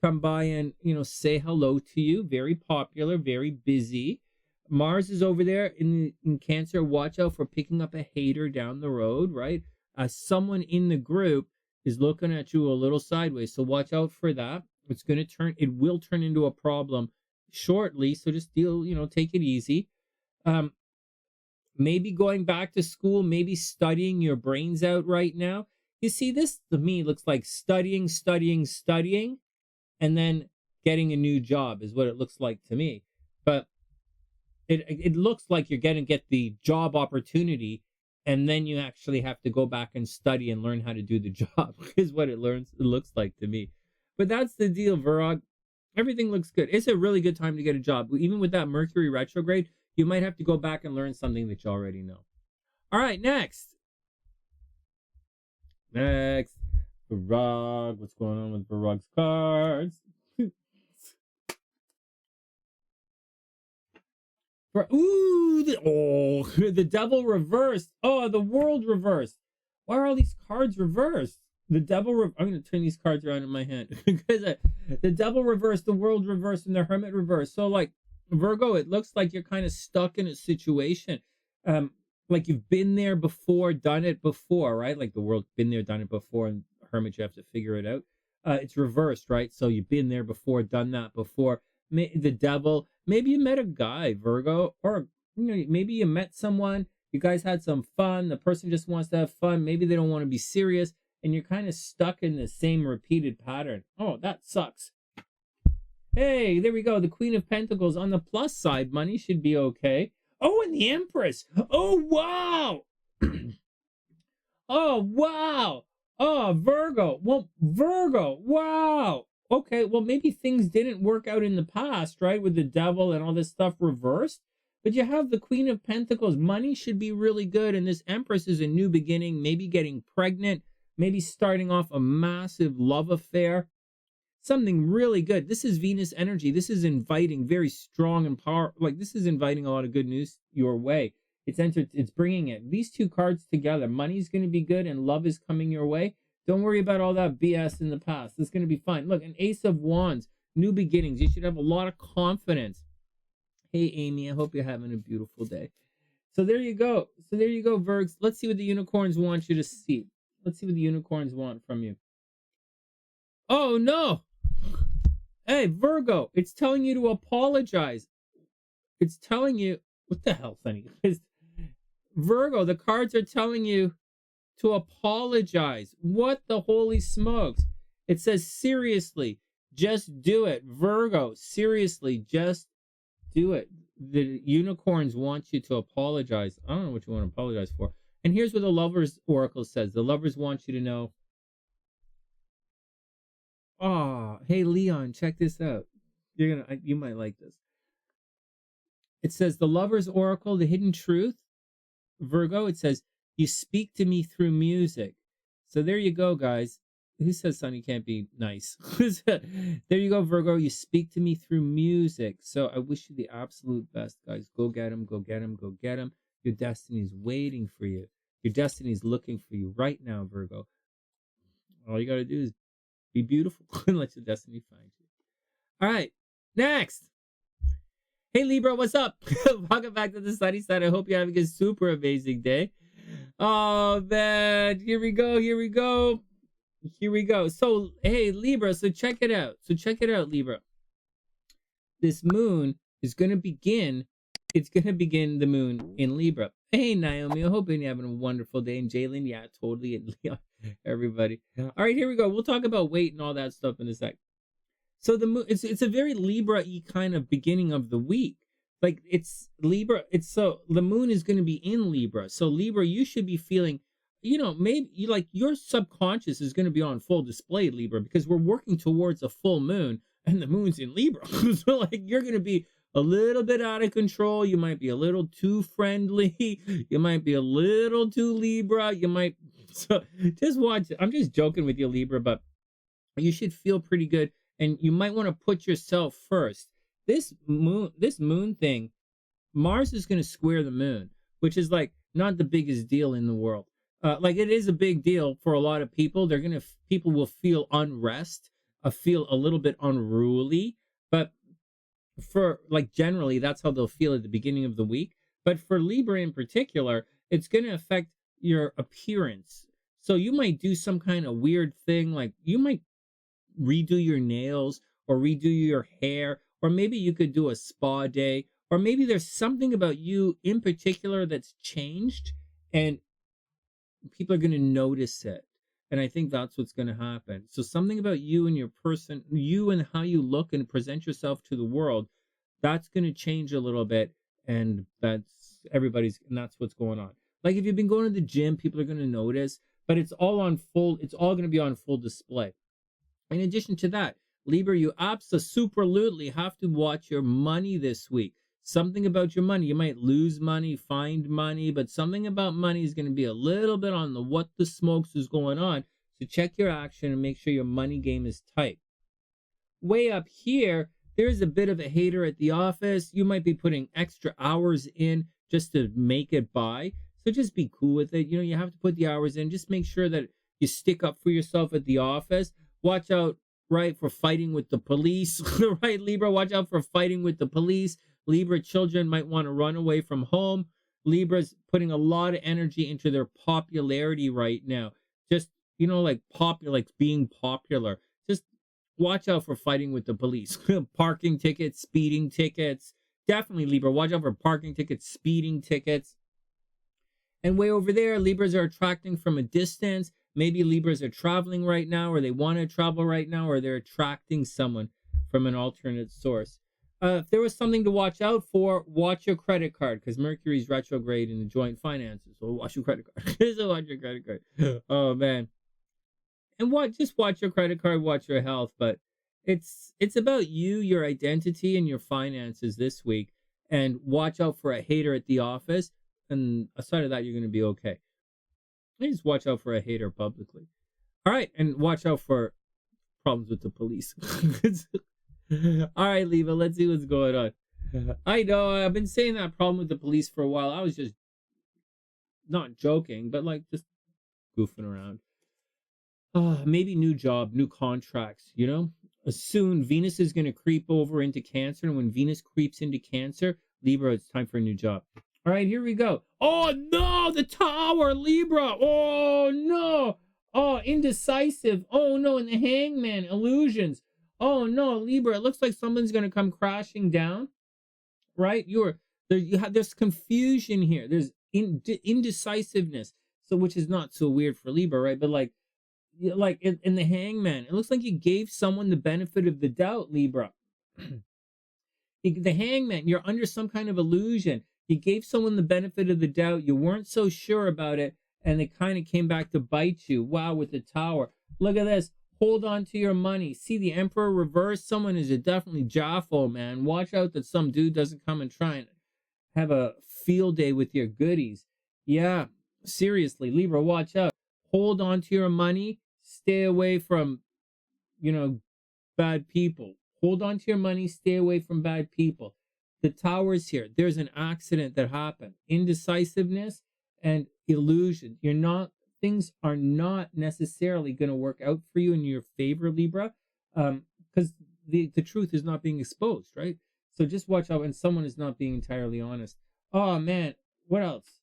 [SPEAKER 1] come by and, say hello to you. Very popular, very busy. Mars is over there in Cancer. Watch out for picking up a hater down the road, right? Someone in the group is looking at you a little sideways, so watch out for that. It will turn into a problem shortly, so just take it easy. Um, Maybe going back to school, maybe studying your brains out right now. You see, this to me looks like studying, studying, studying, and then getting a new job is what it looks like to me. But it looks like you're going to get the job opportunity, and then you actually have to go back and study and learn how to do the job is what it looks like to me. But that's the deal, Virog. Everything looks good. It's a really good time to get a job. Even with that Mercury retrograde, you might have to go back and learn something that you already know. All right, next. Virog. What's going on with Virog's cards? The devil reversed. Oh, the world reversed. Why are all these cards reversed? The devil. I'm going to turn these cards around in my hand because the devil reversed, the world reversed, and the hermit reversed. So, like Virgo, it looks like you're kind of stuck in a situation, like you've been there before, done it before, right? Like the world's been there, done it before, and hermit, you have to figure it out. It's reversed, right? So you've been there before, done that before. The devil. Maybe you met a guy, Virgo, or maybe you met someone. You guys had some fun. The person just wants to have fun. Maybe they don't want to be serious, and you're kind of stuck in the same repeated pattern. Oh, that sucks. Hey, there we go. The Queen of Pentacles. On the plus side, money should be okay. Oh, and the Empress. Oh, wow. Oh, wow. Oh, Virgo. Well, Virgo. Wow. Okay, well, maybe things didn't work out in the past, right? With the devil and all this stuff reversed. But you have the Queen of Pentacles. Money should be really good. And this Empress is a new beginning, maybe getting pregnant, maybe starting off a massive love affair. Something really good. This is Venus energy. This is inviting very strong and power. Like this is inviting a lot of good news your way. It's bringing it. These two cards together. Money's going to be good and love is coming your way. Don't worry about all that BS in the past. It's going to be fine. Look, an Ace of Wands, new beginnings. You should have a lot of confidence. Hey, Amy, I hope you're having a beautiful day. So there you go. Virgs. Let's see what the unicorns want you to see. Let's see what the unicorns want from you. Oh, no. Hey, Virgo, it's telling you to apologize. It's telling you, what the hell, Sonny? Virgo, the cards are telling you to apologize. What the holy smokes? It says, seriously, just do it. Virgo, seriously, just do it. The unicorns want you to apologize. I don't know what you want to apologize for. And here's what the Lovers Oracle says. The lovers want you to know. Oh, hey, Leon, check this out. You might like this. It says, the Lovers Oracle, the hidden truth. Virgo, it says, you speak to me through music. So there you go, guys. Who says Sonny can't be nice? There you go, Virgo. You speak to me through music. So I wish you the absolute best, guys. Go get him. Go get him. Go get him. Your destiny's waiting for you. Your destiny's looking for you right now, Virgo. All you got to do is be beautiful and let your destiny find you. All right. Next. Hey, Libra, what's up? Welcome back to the Sunny Side. I hope you're having a super amazing day. Oh, man. Here we go. So, hey, Libra. So check it out, Libra. This moon is going to begin. It's going to begin the moon in Libra. Hey, Naomi. I hope you're having a wonderful day. And Jalen, yeah, totally. And Leon, everybody. All right, here we go. We'll talk about weight and all that stuff in a sec. So the moon, it's a very Libra-y kind of beginning of the week. Like it's Libra. So the moon is going to be in Libra. So Libra, you should be feeling, maybe your subconscious is going to be on full display, Libra, because we're working towards a full moon and the moon's in Libra. So like you're going to be a little bit out of control. You might be a little too friendly. You might be a little too Libra. So just watch it. I'm just joking with you, Libra, but you should feel pretty good. And you might want to put yourself first. This moon thing, Mars is going to square the moon, which is like not the biggest deal in the world. Like it is a big deal for a lot of people. People will feel unrest, feel a little bit unruly, but for like generally that's how they'll feel at the beginning of the week. But for Libra in particular, it's going to affect your appearance. So you might do some kind of weird thing, like you might redo your nails or redo your hair or maybe you could do a spa day, or maybe there's something about you in particular that's changed, and people are going to notice it. And I think that's what's going to happen. So something about you and your person, you and how you look and present yourself to the world, that's going to change a little bit. And that's what's going on. Like if you've been going to the gym, people are going to notice, but it's all going to be on full display. In addition to that, Libra, you absolutely have to watch your money this week. Something about your money. You might lose money, find money, but something about money is going to be a little bit on the what the smokes is going on. So check your action and make sure your money game is tight. Way up here, there's a bit of a hater at the office. You might be putting extra hours in just to make it by. So just be cool with it. You have to put the hours in. Just make sure that you stick up for yourself at the office. Watch out, right, for fighting with the police. Right, Libra, watch out for fighting with the police. Libra children might want to run away from home. Libra's putting a lot of energy into their popularity right now. Just, like being popular. Just watch out for fighting with the police. Parking tickets, speeding tickets. Definitely, Libra, watch out for parking tickets, speeding tickets. And way over there, Libras are attracting from a distance. Maybe Libras are traveling right now, or they want to travel right now, or they're attracting someone from an alternate source. If there was something to watch out for, watch your credit card, because Mercury's retrograde in the joint finances. So watch your credit card. So watch your credit card. Oh man. And just watch your credit card, watch your health. But it's about you, your identity, and your finances this week. And watch out for a hater at the office. And aside of that, you're going to be okay. Just watch out for a hater publicly. All right, and watch out for problems with the police. All right, Leva, let's see what's going on. I know I've been saying that problem with the police for a while. I was just not joking, but just goofing around. Maybe new job, new contracts, Soon Venus is going to creep over into Cancer, and when Venus creeps into Cancer, Libra, it's time for a new job. All right, here we go. Oh no, the Tower, Libra. Oh no. Oh, indecisive. Oh no, and the Hangman, illusions. Oh no, Libra, it looks like someone's going to come crashing down. Right? There's confusion here. There's indecisiveness. So which is not so weird for Libra, right? But in the Hangman, it looks like you gave someone the benefit of the doubt, Libra. The Hangman, you're under some kind of illusion. You gave someone the benefit of the doubt. You weren't so sure about it, and it kind of came back to bite you. Wow, with the Tower. Look at this. Hold on to your money. See the Emperor reverse? Someone is definitely Jaffo, man. Watch out that some dude doesn't come and try and have a field day with your goodies. Yeah, seriously, Libra, watch out. Hold on to your money. Stay away from, bad people. Hold on to your money. Stay away from bad people. The Tower's here. There's an accident that happened. Indecisiveness and illusion. Things are not necessarily going to work out for you in your favor, Libra, because the truth is not being exposed, right? So just watch out when someone is not being entirely honest. Oh man, what else?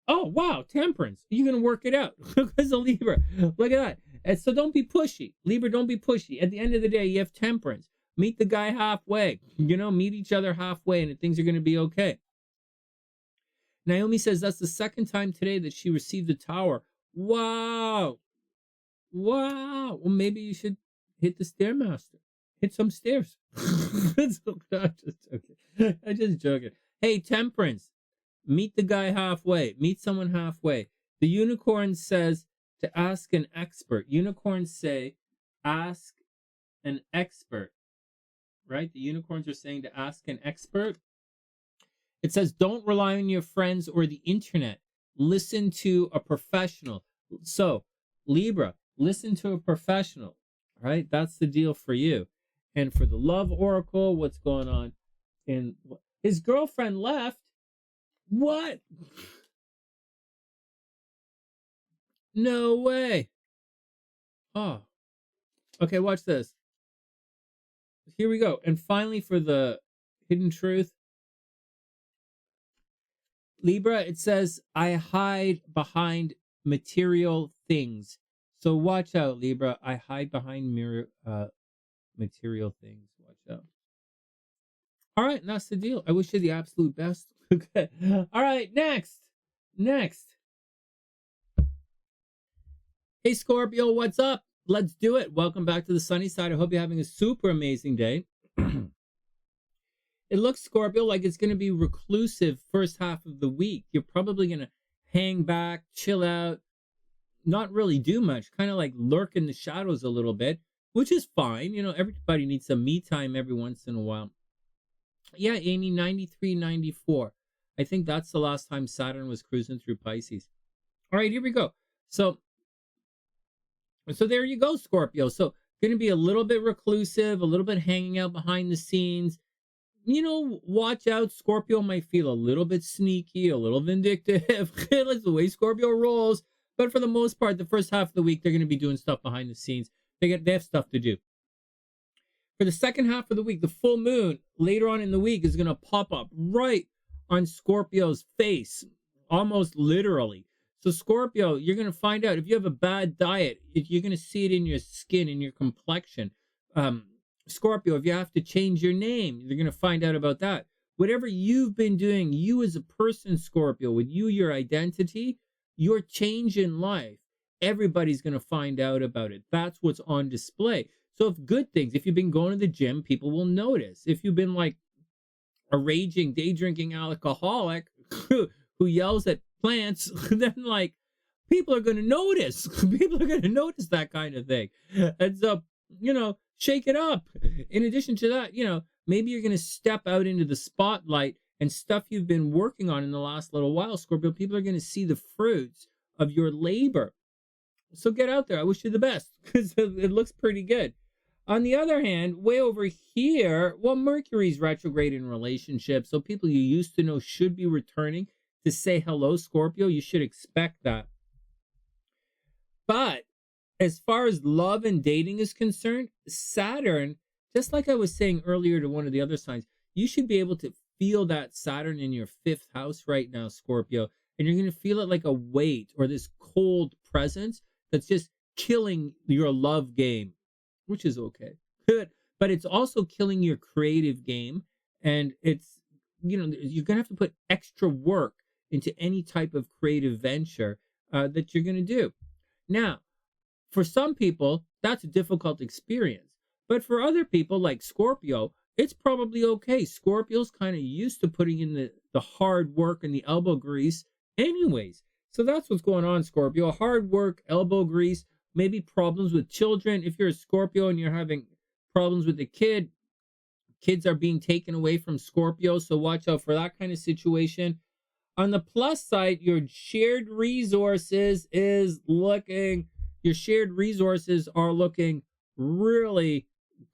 [SPEAKER 1] Oh wow, temperance. You're going to work it out because of Libra. Look at that. And so don't be pushy. Libra, don't be pushy. At the end of the day, you have temperance. Meet the guy halfway, meet each other halfway, and things are going to be okay. Naomi says that's the second time today that she received the Tower. Wow. Well, maybe you should hit the Stairmaster. Hit some stairs. I'm just joking. Hey, temperance. Meet the guy halfway. Meet someone halfway. The unicorn says to ask an expert. Unicorns say, ask an expert. Right? The unicorns are saying to ask an expert. It says, don't rely on your friends or the internet. Listen to a professional. So, Libra, listen to a professional. Right? That's the deal for you. And for the love oracle, what's going on? His girlfriend left. What? No way. Oh. Okay, watch this. Here we go. And finally, for the hidden truth, Libra, it says, I hide behind material things. So watch out, Libra. I hide behind material things. Watch out. All right, and that's the deal. I wish you the absolute best. Okay. All right, next. Hey, Scorpio, what's up? Let's do it. Welcome back to the sunny side. I hope you're having a super amazing day. It looks, Scorpio, like it's going to be reclusive first half of the week. You're probably going to hang back, chill out, not really do much, kind of like lurk in the shadows a little bit, which is fine. You know, everybody needs some me time every once in a while. Yeah, Amy, 93, 94. I think that's the last time Saturn was cruising through Pisces. All right, here we go. So there you go, Scorpio. So going to be a little bit reclusive, a little bit hanging out behind the scenes. You know, watch out. Scorpio might feel a little bit sneaky, a little vindictive. That's the way Scorpio rolls. But for the most part, the first half of the week, they're going to be doing stuff behind the scenes. They have stuff to do. For the second half of the week, the full moon later on in the week is going to pop up right on Scorpio's face, almost literally. So Scorpio, you're going to find out if you have a bad diet, you're going to see it in your skin, in your complexion. Scorpio, if you have to change your name, you're going to find out about that. Whatever you've been doing, you as a person, Scorpio, with you, your identity, your change in life, everybody's going to find out about it. That's what's on display. So if good things, if you've been going to the gym, people will notice. If you've been like a raging, day drinking alcoholic who yells at plants, then like people are going to notice. People are going to notice that kind of thing. And so, you know, shake it up. In addition to that, you know, maybe you're going to step out into the spotlight and stuff you've been working on in the last little while, Scorpio. People are going to see the fruits of your labor. So get out there. I wish you the best because it looks pretty good. On the other hand, way over here, well, Mercury's retrograde in relationships. So people you used to know should be returning to say hello, Scorpio. You should expect that. But as far as love and dating is concerned, Saturn, just like I was saying earlier to one of the other signs, you should be able to feel that Saturn in your fifth house right now, Scorpio. And you're going to feel it like a weight or this cold presence that's just killing your love game, which is okay. Good. But it's also killing your creative game. And it's, you know, you're going to have to put extra work into any type of creative venture that you're going to do. Now, for some people, that's a difficult experience. But for other people like Scorpio, it's probably okay. Scorpio's kind of used to putting in the hard work and the elbow grease anyways. So that's what's going on, Scorpio. Hard work, elbow grease, maybe problems with children. If you're a Scorpio and you're having problems with the kid, kids are being taken away from Scorpio. So watch out for that kind of situation. On the plus side, your shared resources are looking really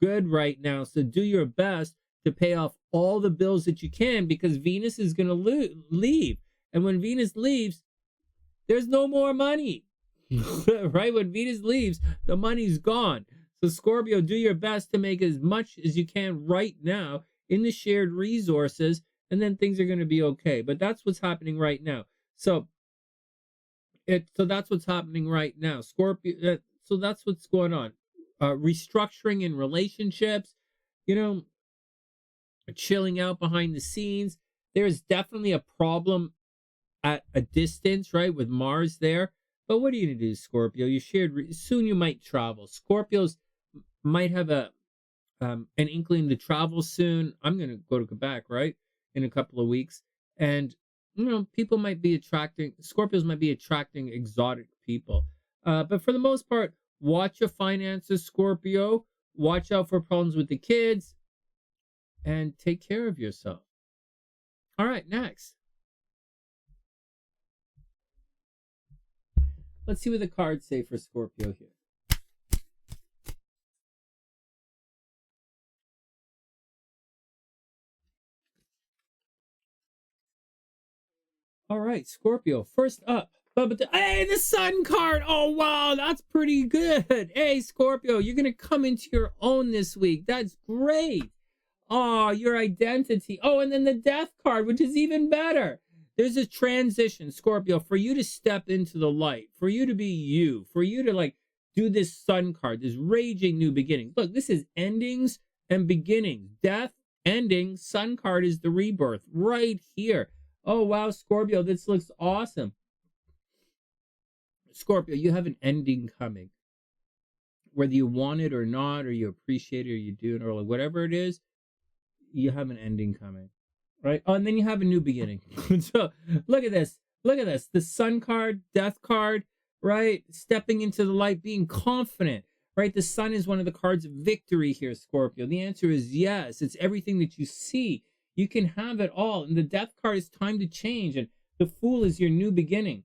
[SPEAKER 1] good right now. So do your best to pay off all the bills that you can because Venus is going to leave. And when Venus leaves, there's no more money, right? When Venus leaves, the money's gone. So Scorpio, do your best to make as much as you can right now in the shared resources, and then things are going to be okay. But that's what's happening right now. So that's what's happening right now, Scorpio. So that's what's going on. Restructuring in relationships, you know, chilling out behind the scenes. There is definitely a problem at a distance, right, with Mars there. But what are you going to do, Scorpio? Soon you might travel. Scorpios might have an inkling to travel soon. I'm going to go to Quebec, right, in a couple of weeks. And, you know, Scorpios might be attracting exotic people. But for the most part, watch your finances, Scorpio. Watch out for problems with the kids. And take care of yourself. All right, next. Let's see what the cards say for Scorpio here. All right, Scorpio, first up. Hey, the Sun card. Oh, wow, that's pretty good. Hey, Scorpio, you're going to come into your own this week. That's great. Oh, your identity. Oh, and then the Death card, which is even better. There's a transition, Scorpio, for you to step into the light, for you to be you, for you to like do this Sun card, this raging new beginning. Look, this is endings and beginnings, death ending. Sun card is the rebirth right here. Oh, wow, Scorpio, this looks awesome. Scorpio, you have an ending coming. Whether you want it or not, or you appreciate it, or you do it, or whatever it is, you have an ending coming, right? Oh, and then you have a new beginning. So look at this. Look at this. The Sun card, Death card, right? Stepping into the light, being confident, right? The Sun is one of the cards of victory here, Scorpio. The answer is yes. It's everything that you see. You can have it all. And the Death card is time to change. And the Fool is your new beginning.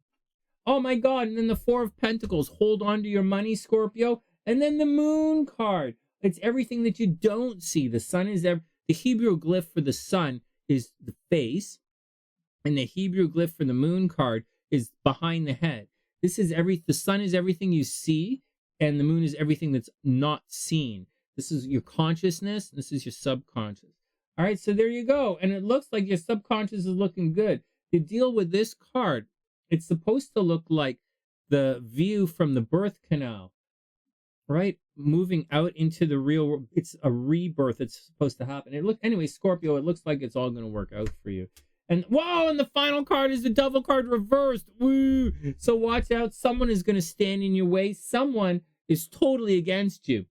[SPEAKER 1] Oh my God. And then the Four of Pentacles. Hold on to your money, Scorpio. And then the Moon card. It's everything that you don't see. The Sun is the Hebrew glyph for the Sun is the face. And the Hebrew glyph for the Moon card is behind the head. The Sun is everything you see. And the Moon is everything that's not seen. This is your consciousness. This is your subconscious. All right, so there you go. And it looks like your subconscious is looking good. To deal with this card, it's supposed to look like the view from the birth canal, right? Moving out into the real world. It's a rebirth that's supposed to happen. Anyway, Scorpio, it looks like it's all going to work out for you. And wow, and the final card is the Devil card reversed. Woo! So watch out. Someone is going to stand in your way. Someone is totally against you.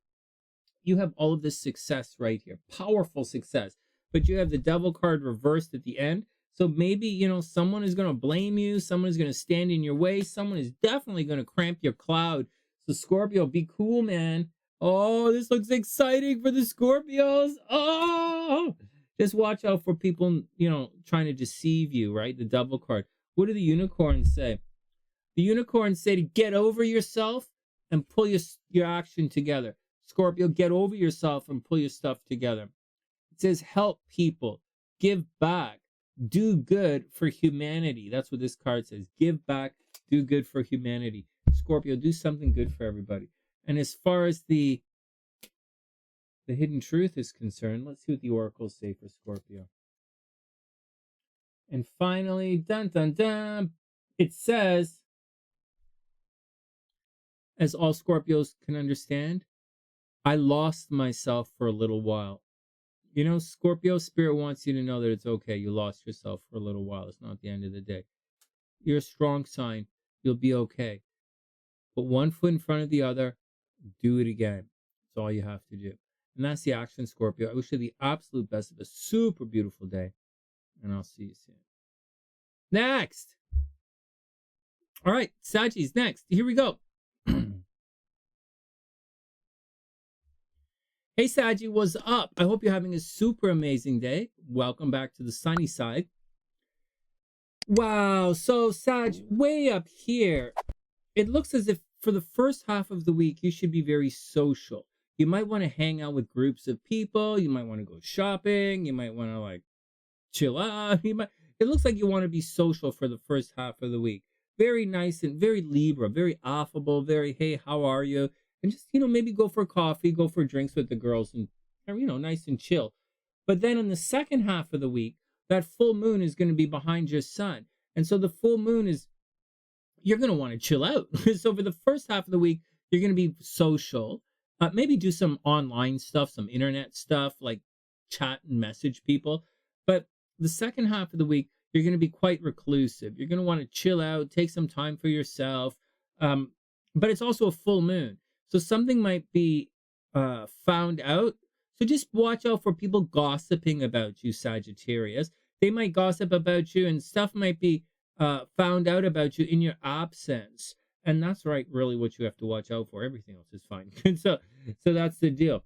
[SPEAKER 1] You have all of this success right here. Powerful success. But you have the Devil card reversed at the end. So maybe, someone is going to blame you. Someone is going to stand in your way. Someone is definitely going to cramp your cloud. So Scorpio, be cool, man. Oh, this looks exciting for the Scorpios. Oh, just watch out for people, trying to deceive you, right? The Devil card. What do the unicorns say? The unicorns say to get over yourself and pull your action together. Scorpio, get over yourself and pull your stuff together. It says help people, give back, do good for humanity. That's what this card says. Give back, do good for humanity. Scorpio, do something good for everybody. And as far as the hidden truth is concerned, let's see what the oracles say for Scorpio. And finally, dun dun dun, it says, as all Scorpios can understand, I lost myself for a little while. Scorpio, Spirit wants you to know that it's okay. You lost yourself for a little while. It's not the end of the day. You're a strong sign. You'll be okay. Put one foot in front of the other. Do it again. That's all you have to do. And that's the action, Scorpio. I wish you the absolute best of a super beautiful day. And I'll see you soon. Next. All right, Saggies, next. Here we go. Hey, Saggy, what's up? I hope you're having a super amazing day. Welcome back to the sunny side. Wow, so Sag, way up here, it looks as if for the first half of the week, you should be very social. You might want to hang out with groups of people. You might want to go shopping. You might want to chill out. It looks like you want to be social for the first half of the week. Very nice and very Libra, very affable, very, hey, how are you? And just, maybe go for coffee, go for drinks with the girls and, nice and chill. But then in the second half of the week, that full moon is going to be behind your sun. And so the full moon you're going to want to chill out. So for the first half of the week, you're going to be social. Maybe do some online stuff, some internet stuff, like chat and message people. But the second half of the week, you're going to be quite reclusive. You're going to want to chill out, take some time for yourself. But it's also a full moon. So something might be found out. So just watch out for people gossiping about you, Sagittarius. They might gossip about you and stuff might be found out about you in your absence. And that's really what you have to watch out for. Everything else is fine. so that's the deal.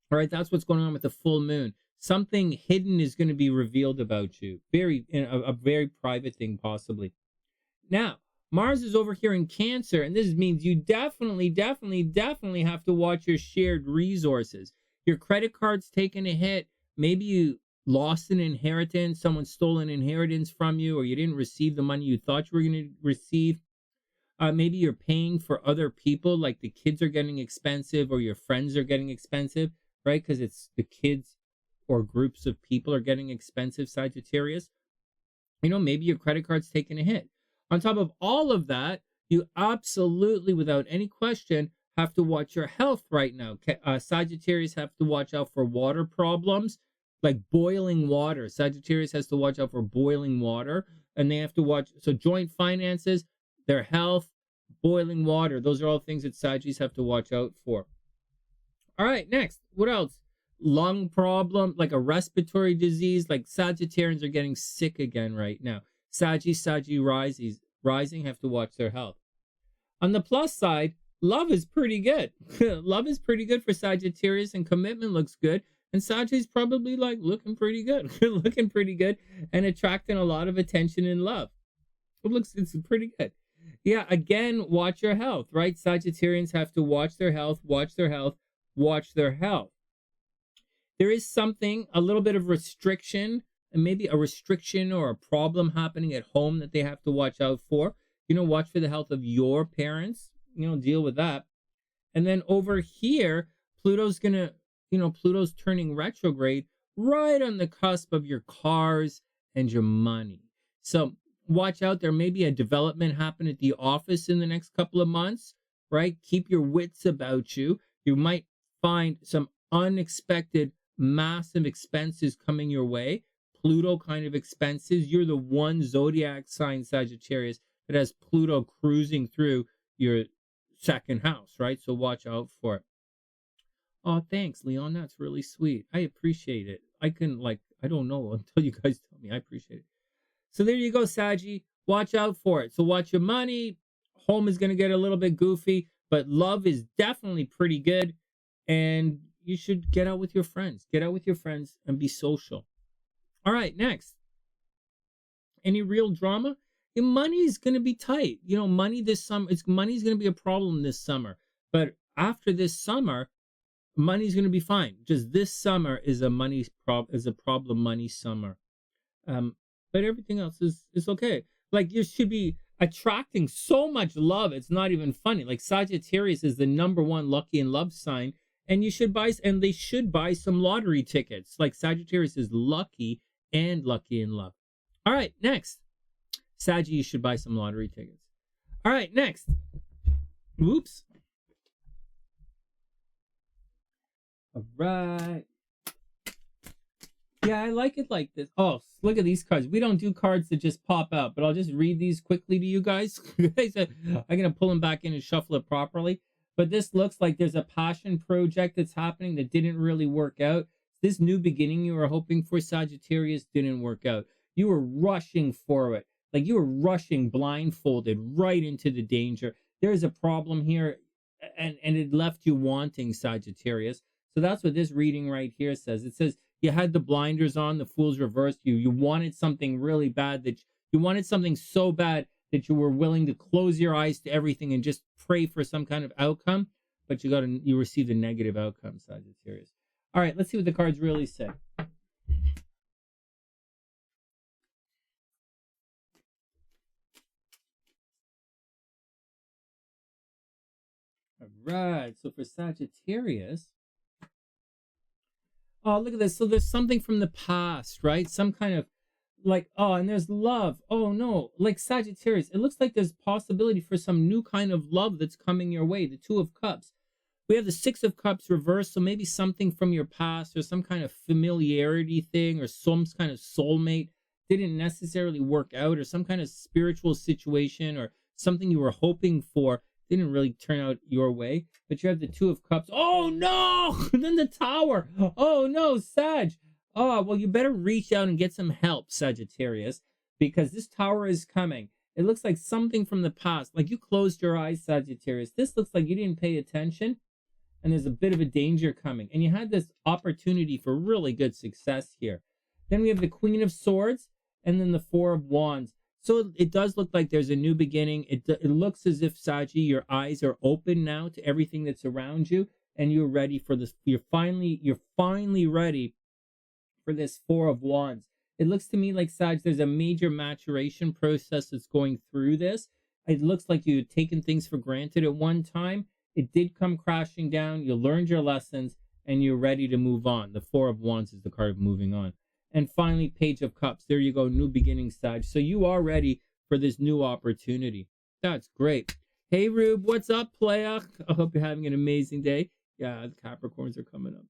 [SPEAKER 1] All right, that's what's going on with the full moon. Something hidden is going to be revealed about you. A very private thing, possibly. Now, Mars is over here in Cancer, and this means you definitely have to watch your shared resources. Your credit card's taking a hit. Maybe you lost an inheritance. Someone stole an inheritance from you, or you didn't receive the money you thought you were going to receive. Maybe you're paying for other people, like the kids are getting expensive or your friends are getting expensive, right? Because it's the kids or groups of people are getting expensive, Sagittarius. Maybe your credit card's taking a hit. On top of all of that, you absolutely, without any question, have to watch your health right now. Sagittarius have to watch out for water problems. like boiling water. Sagittarius has to watch out for boiling water, and they have to watch. So joint finances, their health, boiling water. Those are all things that Saggies have to watch out for. All right, next. What else? Lung problem, like a respiratory disease. Like Sagittarians are getting sick again right now. Saggy rising have to watch their health. On the plus side, love is pretty good. Love is pretty good for Sagittarius, and commitment looks good. And Sagittarius probably like looking pretty good, looking pretty good, and attracting a lot of attention and love. It's pretty good. Yeah, again, watch your health, right? Sagittarians have to watch their health, watch their health, watch their health. There is something, a little bit of restriction, and maybe a restriction or a problem happening at home that they have to watch out for. Watch for the health of your parents, deal with that. And then over here, Pluto's turning retrograde right on the cusp of your cars and your money. So watch out. There may be a development happen at the office in the next couple of months, right? Keep your wits about you. You might find some unexpected massive expenses coming your way. Pluto kind of expenses. You're the one zodiac sign, Sagittarius, that has Pluto cruising through your second house, right? So watch out for it. Oh, thanks, Leon. That's really sweet. I appreciate it. I don't know until you guys tell me. I appreciate it. So there you go, Saggy. Watch out for it. So watch your money. Home is going to get a little bit goofy, but love is definitely pretty good. And you should get out with your friends. Get out with your friends and be social. All right, next. Any real drama? Your money is going to be tight. Money this summer, money's going to be a problem this summer. But after this summer, money's going to be fine. Just this summer is a problem money summer. But everything else is okay. Like you should be attracting so much love. It's not even funny. Like Sagittarius is the number one lucky in love sign. And they should buy some lottery tickets. Like Sagittarius is lucky and lucky in love. All right, next. Saggy, you should buy some lottery tickets. All right, next. Whoops. All right. Yeah, I like it like this. Oh, look at these cards. We don't do cards that just pop out, but I'll just read these quickly to you guys. I'm going to pull them back in and shuffle it properly. But this looks like there's a passion project that's happening that didn't really work out. This new beginning you were hoping for, Sagittarius, didn't work out. You were rushing for it. Like you were rushing blindfolded right into the danger. There's a problem here, and it left you wanting, Sagittarius. So that's what this reading right here says. It says you had the blinders on, the fools reversed you. You wanted something really bad, you wanted something so bad that you were willing to close your eyes to everything and just pray for some kind of outcome, but you received a negative outcome, Sagittarius. All right, let's see what the cards really say. All right, so for Sagittarius, oh, look at this. So there's something from the past, right? Some kind of and there's love. Oh no, like Sagittarius, it looks like there's possibility for some new kind of love that's coming your way. The Two of Cups. We have the Six of Cups reversed, so maybe something from your past or some kind of familiarity thing or some kind of soulmate didn't necessarily work out, or some kind of spiritual situation or something you were hoping for didn't really turn out your way. But you have the Two of Cups. Oh no! Then the Tower. Oh no, Sag. Oh, well, you better reach out and get some help, Sagittarius, because this Tower is coming. It looks like something from the past. Like you closed your eyes, Sagittarius. This looks like you didn't pay attention, and there's a bit of a danger coming. And you had this opportunity for really good success here. Then we have the Queen of Swords, and then the Four of Wands. So it does look like there's a new beginning. It looks as if, Saggy, your eyes are open now to everything that's around you, and you're ready for this. You're finally ready for this Four of Wands. It looks to me like, Sag, there's a major maturation process that's going through this. It looks like you had taken things for granted at one time. It did come crashing down. You learned your lessons, and you're ready to move on. The Four of Wands is the card of moving on. And finally, Page of Cups. There you go, new beginning, Sag. So you are ready for this new opportunity. That's great. Hey, Rube, what's up, playa? I hope you're having an amazing day. Yeah, the Capricorns are coming up.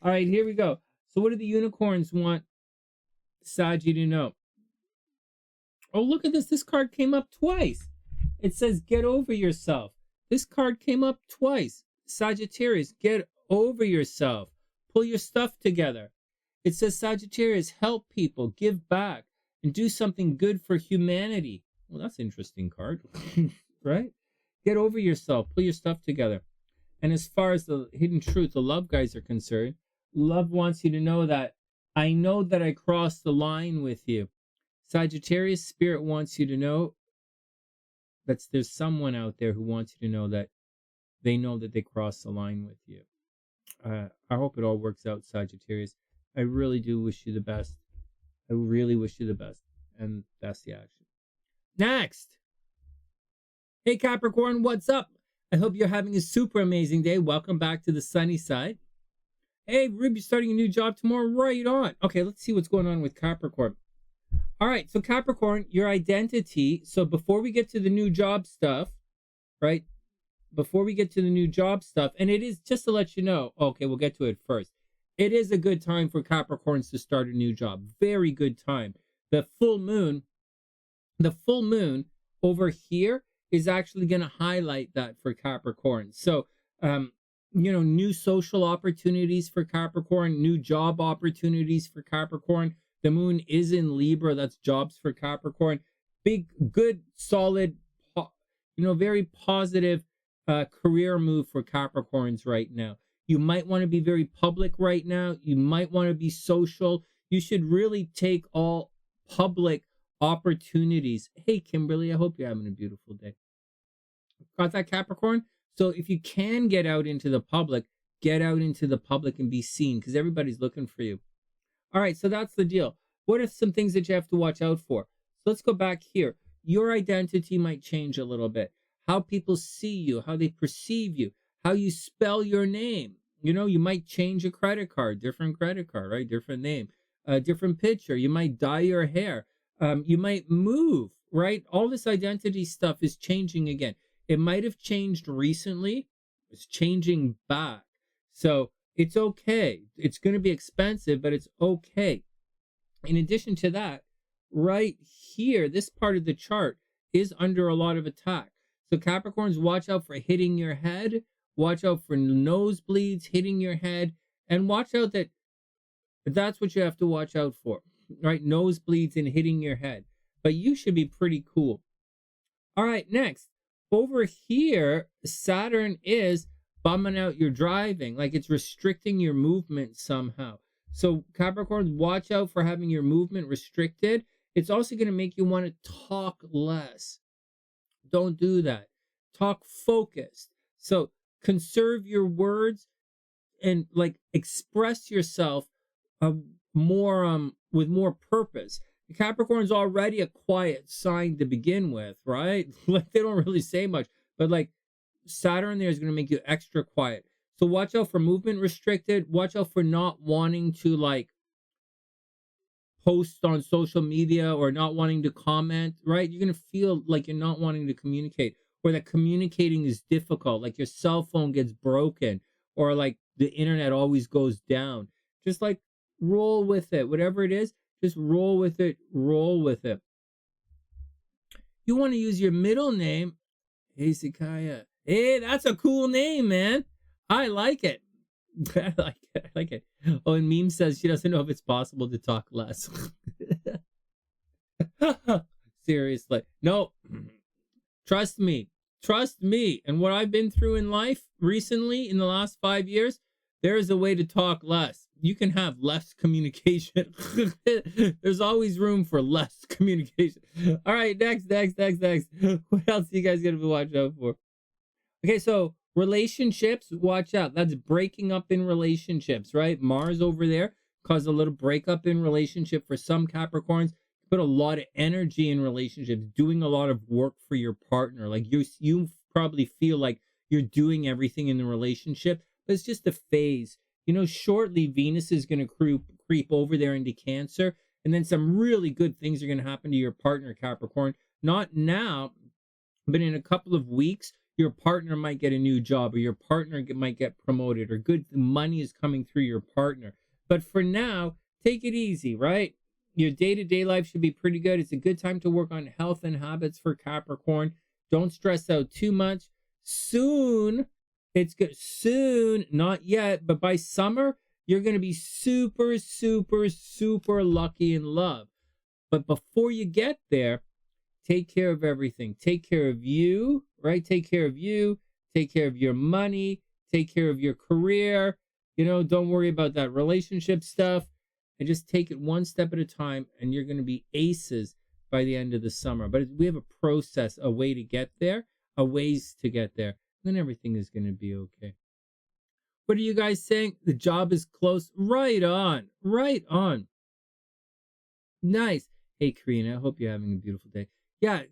[SPEAKER 1] All right, here we go. So what do the unicorns want Saggy to know? Oh, look at this. This card came up twice. It says, get over yourself. This card came up twice. Sagittarius, get over yourself. Pull your stuff together. It says, Sagittarius, help people, give back, and do something good for humanity. Well, that's an interesting card, right? Get over yourself. Pull your stuff together. And as far as the hidden truth, the love guys are concerned, love wants you to know that I know that I crossed the line with you. Sagittarius, spirit wants you to know that there's someone out there who wants you to know that they crossed the line with you. I hope it all works out, Sagittarius. I really do wish you the best. I really wish you the best. And that's the action. Next. Hey, Capricorn, what's up? I hope you're having a super amazing day. Welcome back to the sunny side. Hey, Rib, you're starting a new job tomorrow? Right on. Okay, let's see what's going on with Capricorn. All right, so Capricorn, your identity. So before we get to the new job stuff, right? Before we get to the new job stuff, and it is just to let you know, okay, we'll get to it first. It is a good time for Capricorns to start a new job. Very good time. The full moon over here is actually going to highlight that for Capricorn. So, new social opportunities for Capricorn, new job opportunities for Capricorn. The moon is in Libra. That's jobs for Capricorn. Big, good, solid, very positive career move for Capricorns right now. You might want to be very public right now. You might want to be social. You should really take all public opportunities. Hey, Kimberly, I hope you're having a beautiful day. Got that, Capricorn? So if you can get out into the public, get out into the public and be seen because everybody's looking for you. All right, so that's the deal. What are some things that you have to watch out for? So let's go back here. Your identity might change a little bit. How people see you, how they perceive you, how you spell your name. You might change a credit card, different credit card, right? Different name, different picture. You might dye your hair. You might move, right? All this identity stuff is changing again. It might have changed recently. It's changing back. So it's okay. It's going to be expensive, but it's okay. In addition to that, right here, this part of the chart is under a lot of attack. So Capricorns, watch out for hitting your head. Watch out for nosebleeds, hitting your head. And watch out that's what you have to watch out for, right? Nosebleeds and hitting your head. But you should be pretty cool. All right, next. Over here, Saturn is bumming out your driving, like it's restricting your movement somehow. So Capricorns, watch out for having your movement restricted. It's also going to make you want to talk less. Don't do that. Talk focused. So conserve your words and express yourself more with more purpose. Capricorn's already a quiet sign to begin with, right? They don't really say much, but Saturn there is going to make you extra quiet. So watch out for movement restricted. Watch out for not wanting to post on social media or not wanting to comment, right? You're going to feel like you're not wanting to communicate or that communicating is difficult. Like your cell phone gets broken or the internet always goes down. Just roll with it. Whatever it is, just roll with it. Roll with it. You want to use your middle name. Hey, Sakaya. Hey, that's a cool name, man. I like it. I like it. Oh, and Meme says she doesn't know if it's possible to talk less. Seriously. No. Trust me. Trust me. And what I've been through in life recently in the last 5 years, there is a way to talk less. You can have less communication. There's always room for less communication. All right, next. What else are you guys going to be watching out for? Okay, so relationships, watch out. That's breaking up in relationships, right? Mars over there caused a little breakup in relationship for some Capricorns. Put a lot of energy in relationships, doing a lot of work for your partner. You probably feel like you're doing everything in the relationship, but it's just a phase. Shortly Venus is going to creep over there into Cancer, and then some really good things are going to happen to your partner, Capricorn. Not now, but in a couple of weeks, your partner might get a new job or your partner might get promoted or good money is coming through your partner. But for now, take it easy, right? Your day-to-day life should be pretty good. It's a good time to work on health and habits for Capricorn. Don't stress out too much. Soon, it's good. Soon, not yet, but by summer, you're going to be super, super, super lucky in love. But before you get there, take care of everything. Take care of you, right? Take care of you. Take care of your money. Take care of your career. You know, don't worry about that relationship stuff. And just take it one step at a time, and you're going to be aces by the end of the summer. But we have a process, a way to get there, a ways to get there. Then everything is going to be okay. What are you guys saying? The job is close. Right on. Right on. Nice. Hey, Karina, I hope you're having a beautiful day. Yeah,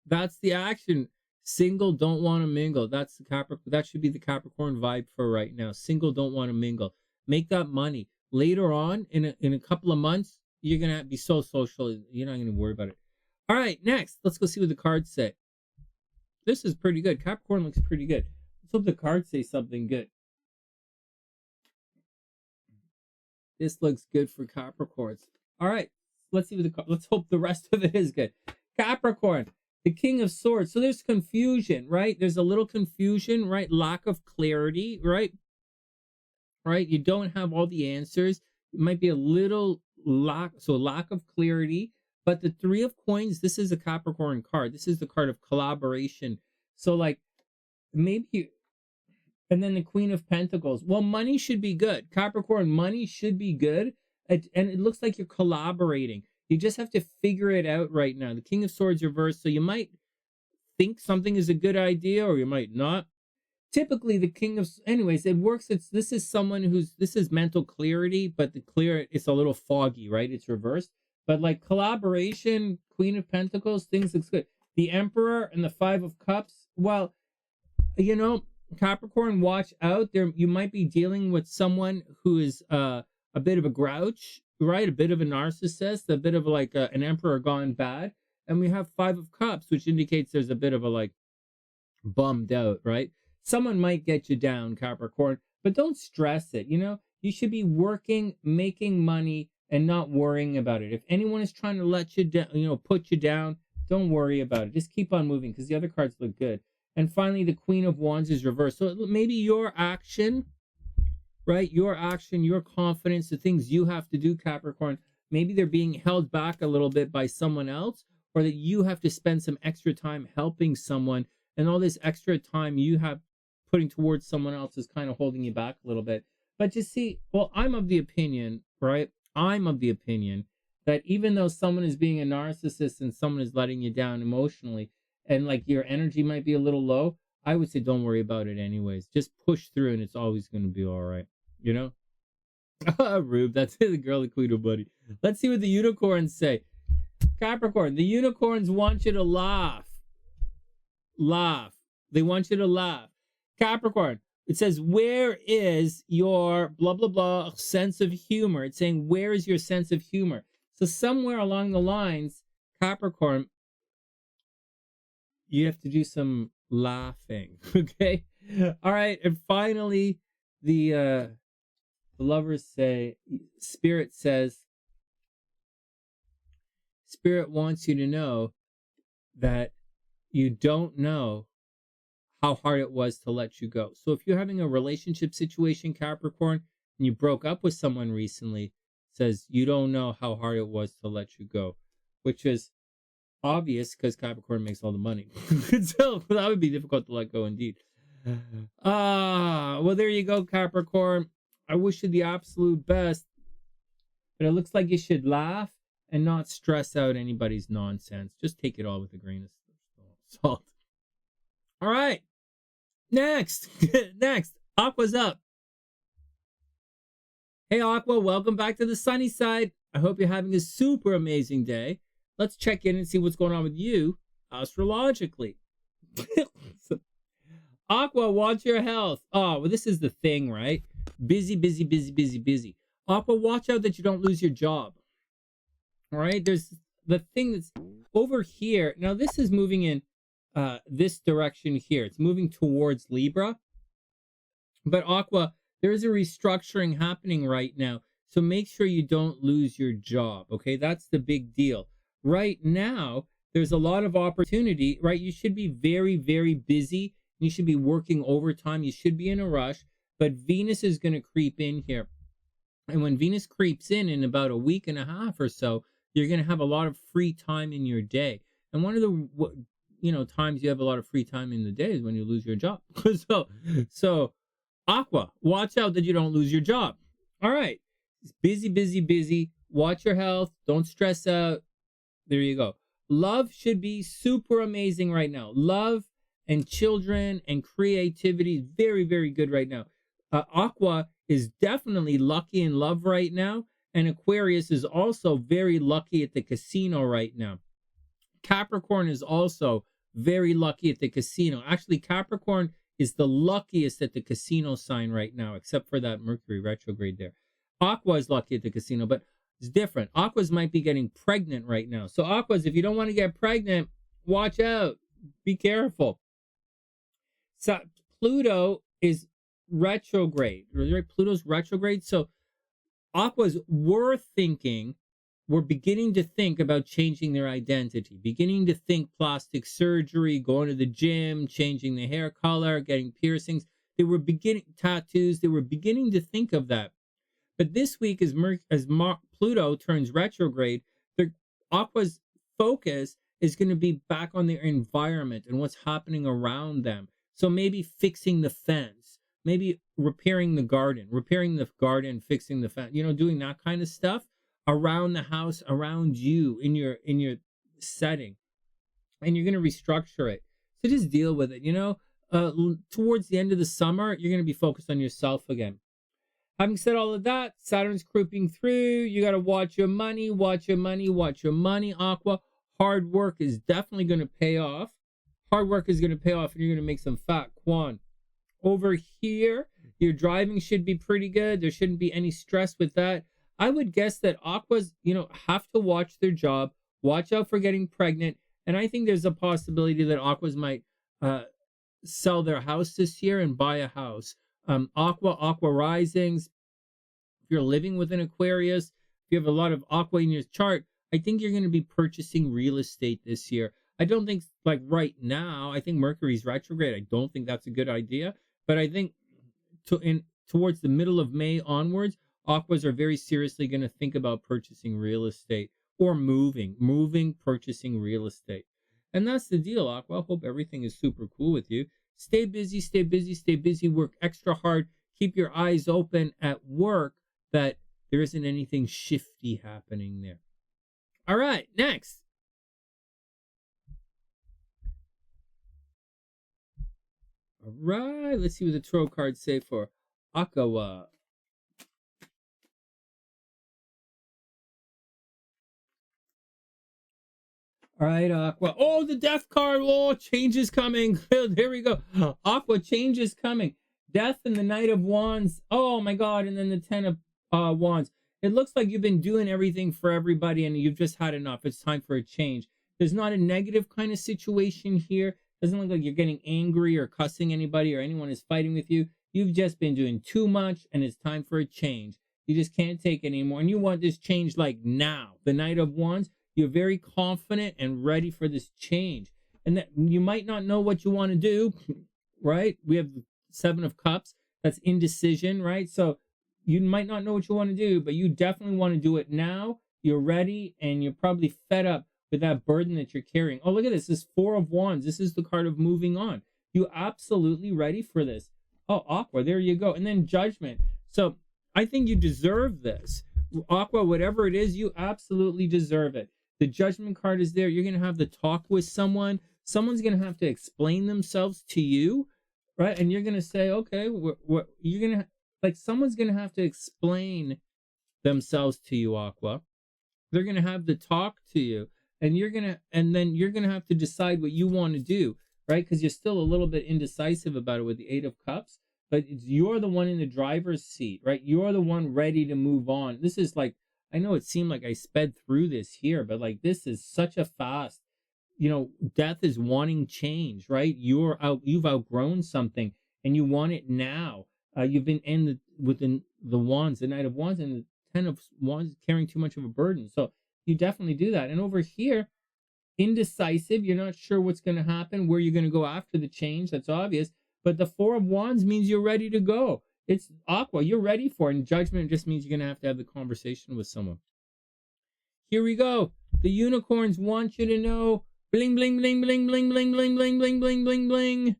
[SPEAKER 1] that's the action. Single, don't want to mingle. That's the Capricorn. That should be the Capricorn vibe for right now. Single, don't want to mingle. Make that money. Later on, in a couple of months, you're going to be so social. You're not going to worry about it. All right, next. Let's go see what the cards say. This is pretty good. Capricorn looks pretty good. Let's hope the cards say something good. This looks good for Capricorns. All right, let's see what let's hope the rest of it is good. Capricorn, the King of Swords. So there's confusion, right? There's a little confusion, right? Lack of clarity, right? Right? You don't have all the answers. It might be a little lack of clarity. But the Three of Coins, this is a Capricorn card. This is the card of collaboration. So like maybe, and then the Queen of Pentacles. Well, money should be good. Capricorn, money should be good. And it looks like you're collaborating. You just have to figure it out right now. The King of Swords reversed. So you might think something is a good idea, or you might not. Typically, the King of, anyways, it works. This is someone this is mental clarity, but it's a little foggy, right? It's reversed. But like collaboration, Queen of Pentacles, things looks good. The Emperor and the Five of Cups. Well, you know, Capricorn, watch out. You might be dealing with someone who is a bit of a grouch, right? A bit of a narcissist, a bit of like an emperor gone bad. And we have Five of Cups, which indicates there's a bit of a like bummed out, right? Someone might get you down, Capricorn, but don't stress it. You know, you should be working, making money, and not worrying about it. If anyone is trying to let you down, you know, put you down, don't worry about it. Just keep on moving because the other cards look good. And finally, the Queen of Wands is reversed. So maybe your action, right? Your action, your confidence, the things you have to do, Capricorn, maybe they're being held back a little bit by someone else, or that you have to spend some extra time helping someone. And all this extra time you have putting towards someone else is kind of holding you back a little bit. But you see, well, I'm of the opinion, right? I'm of the opinion that even though someone is being a narcissist and someone is letting you down emotionally, and like your energy might be a little low, I would say don't worry about it anyways. Just push through and it's always going to be all right. You know? Rube, that's the girl, the Queen of Money. Let's see what the unicorns say. Capricorn, the unicorns want you to laugh. Laugh. They want you to laugh. Capricorn, it says, where is your blah, blah, blah sense of humor? It's saying, where is your sense of humor? So somewhere along the lines, Capricorn, you have to do some laughing, okay? All right, and finally, the lovers say, Spirit says, Spirit wants you to know that you don't know how hard it was to let you go. So if you're having a relationship situation, Capricorn, and you broke up with someone recently, it says you don't know how hard it was to let you go, which is obvious because Capricorn makes all the money. So that would be difficult to let go indeed. Well, there you go, Capricorn. I wish you the absolute best, but it looks like you should laugh and not stress out anybody's nonsense. Just take it all with a grain of salt. All right. Next. Aqua's up. Hey, Aqua, welcome back to the sunny side. I hope you're having a super amazing day. Let's check in and see what's going on with you astrologically. Aqua, watch your health. Oh, well, this is the thing, right? Busy. Aqua, watch out that you don't lose your job. All right? There's the thing that's over here. Now, this is moving in this direction here. It's moving towards Libra. But Aqua, There's a restructuring happening right now. So make sure you don't lose your job. Okay. That's the big deal. Right now, there's a lot of opportunity, right? You should be very, very busy. You should be working overtime. You should be in a rush. But Venus is going to creep in here. And when Venus creeps in about a week and a half or so, you're going to have a lot of free time in your day. And one of the times you have a lot of free time in the day is when you lose your job. so Aqua, watch out that you don't lose your job. All right. It's busy, busy, busy. Watch your health. Don't stress out. There you go. Love should be super amazing right now. Love and children and creativity is very, very good right now. Aqua is definitely lucky in love right now. And Aquarius is also very lucky at the casino right now. Capricorn is also very lucky at the casino. Actually, Capricorn is the luckiest at the casino sign right now, except for that Mercury retrograde there. Aqua is lucky at the casino, but it's different. Aquas might be getting pregnant right now. So Aquas, if you don't want to get pregnant, watch out. Be careful. So Pluto is retrograde, right? Pluto's retrograde. So Aquas were beginning to think about changing their identity, beginning to think plastic surgery, going to the gym, changing the hair color, getting piercings. They were beginning tattoos. They were beginning to think of that. But this week, as Pluto turns retrograde, Aqua's focus is going to be back on their environment and what's happening around them. So maybe fixing the fence, maybe repairing the garden, fixing the fence, doing that kind of stuff around the house, around you, in your setting. And you're going to restructure it. So just deal with it. Towards the end of the summer, you're going to be focused on yourself again. Having said all of that, Saturn's creeping through. You got to watch your money, Aqua. Hard work is definitely going to pay off. And you're going to make some fat quan. Over here, your driving should be pretty good. There shouldn't be any stress with that. I would guess that Aquas, have to watch their job, watch out for getting pregnant. And I think there's a possibility that Aquas might sell their house this year and buy a house. Aqua risings. If you're living with an Aquarius, if you have a lot of Aqua in your chart, I think you're going to be purchasing real estate this year. I don't think like right now. I think Mercury's retrograde. I don't think that's a good idea. But I think towards the middle of May onwards, Aquas are very seriously going to think about purchasing real estate or moving, purchasing real estate. And that's the deal, Aqua. I hope everything is super cool with you. Stay busy, work extra hard. Keep your eyes open at work that there isn't anything shifty happening there. All right, next. All right, let's see what the tarot cards say for Aqua. All right, Aqua. Oh, the death card. Oh, change is coming. There we go. Aqua, change is coming. Death and the Knight of Wands. Oh, my God. And then the Ten of Wands. It looks like you've been doing everything for everybody and you've just had enough. It's time for a change. There's not a negative kind of situation here. Doesn't look like you're getting angry or cussing anybody or anyone is fighting with you. You've just been doing too much and it's time for a change. You just can't take it anymore. And you want this change like now. The Knight of Wands. You're very confident and ready for this change. And that you might not know what you want to do, right? We have Seven of Cups. That's indecision, right? So you might not know what you want to do, but you definitely want to do it now. You're ready and you're probably fed up with that burden that you're carrying. Oh, look at this. This is Four of Wands. This is the card of moving on. You absolutely ready for this. Oh, Aqua, there you go. And then Judgment. So I think you deserve this. Aqua, whatever it is, you absolutely deserve it. The Judgment card is there. You're going to have to talk with someone. Someone's going to have to explain themselves to you, right? And you're going to say, okay, you're going to, like, someone's going to have to explain themselves to you, Aqua. They're going to have to talk to you. And then you're going to have to decide what you want to do, right? Because you're still a little bit indecisive about it with the Eight of Cups. But you're the one in the driver's seat, right? You're the one ready to move on. This is like, I know it seemed like I sped through this here, but like this is such a fast, death is wanting change, right? You've outgrown something and you want it now. You've been in within the wands, the Knight of Wands and the Ten of Wands, carrying too much of a burden. So you definitely do that. And over here, indecisive, you're not sure what's going to happen, where you're going to go after the change. That's obvious. But the Four of Wands means you're ready to go. It's Aqua, you're ready for it. And Judgment just means you're going to have the conversation with someone. Here we go. The unicorns want you to know, bling, bling, bling, bling, bling, bling, bling, bling, bling, bling, bling, bling.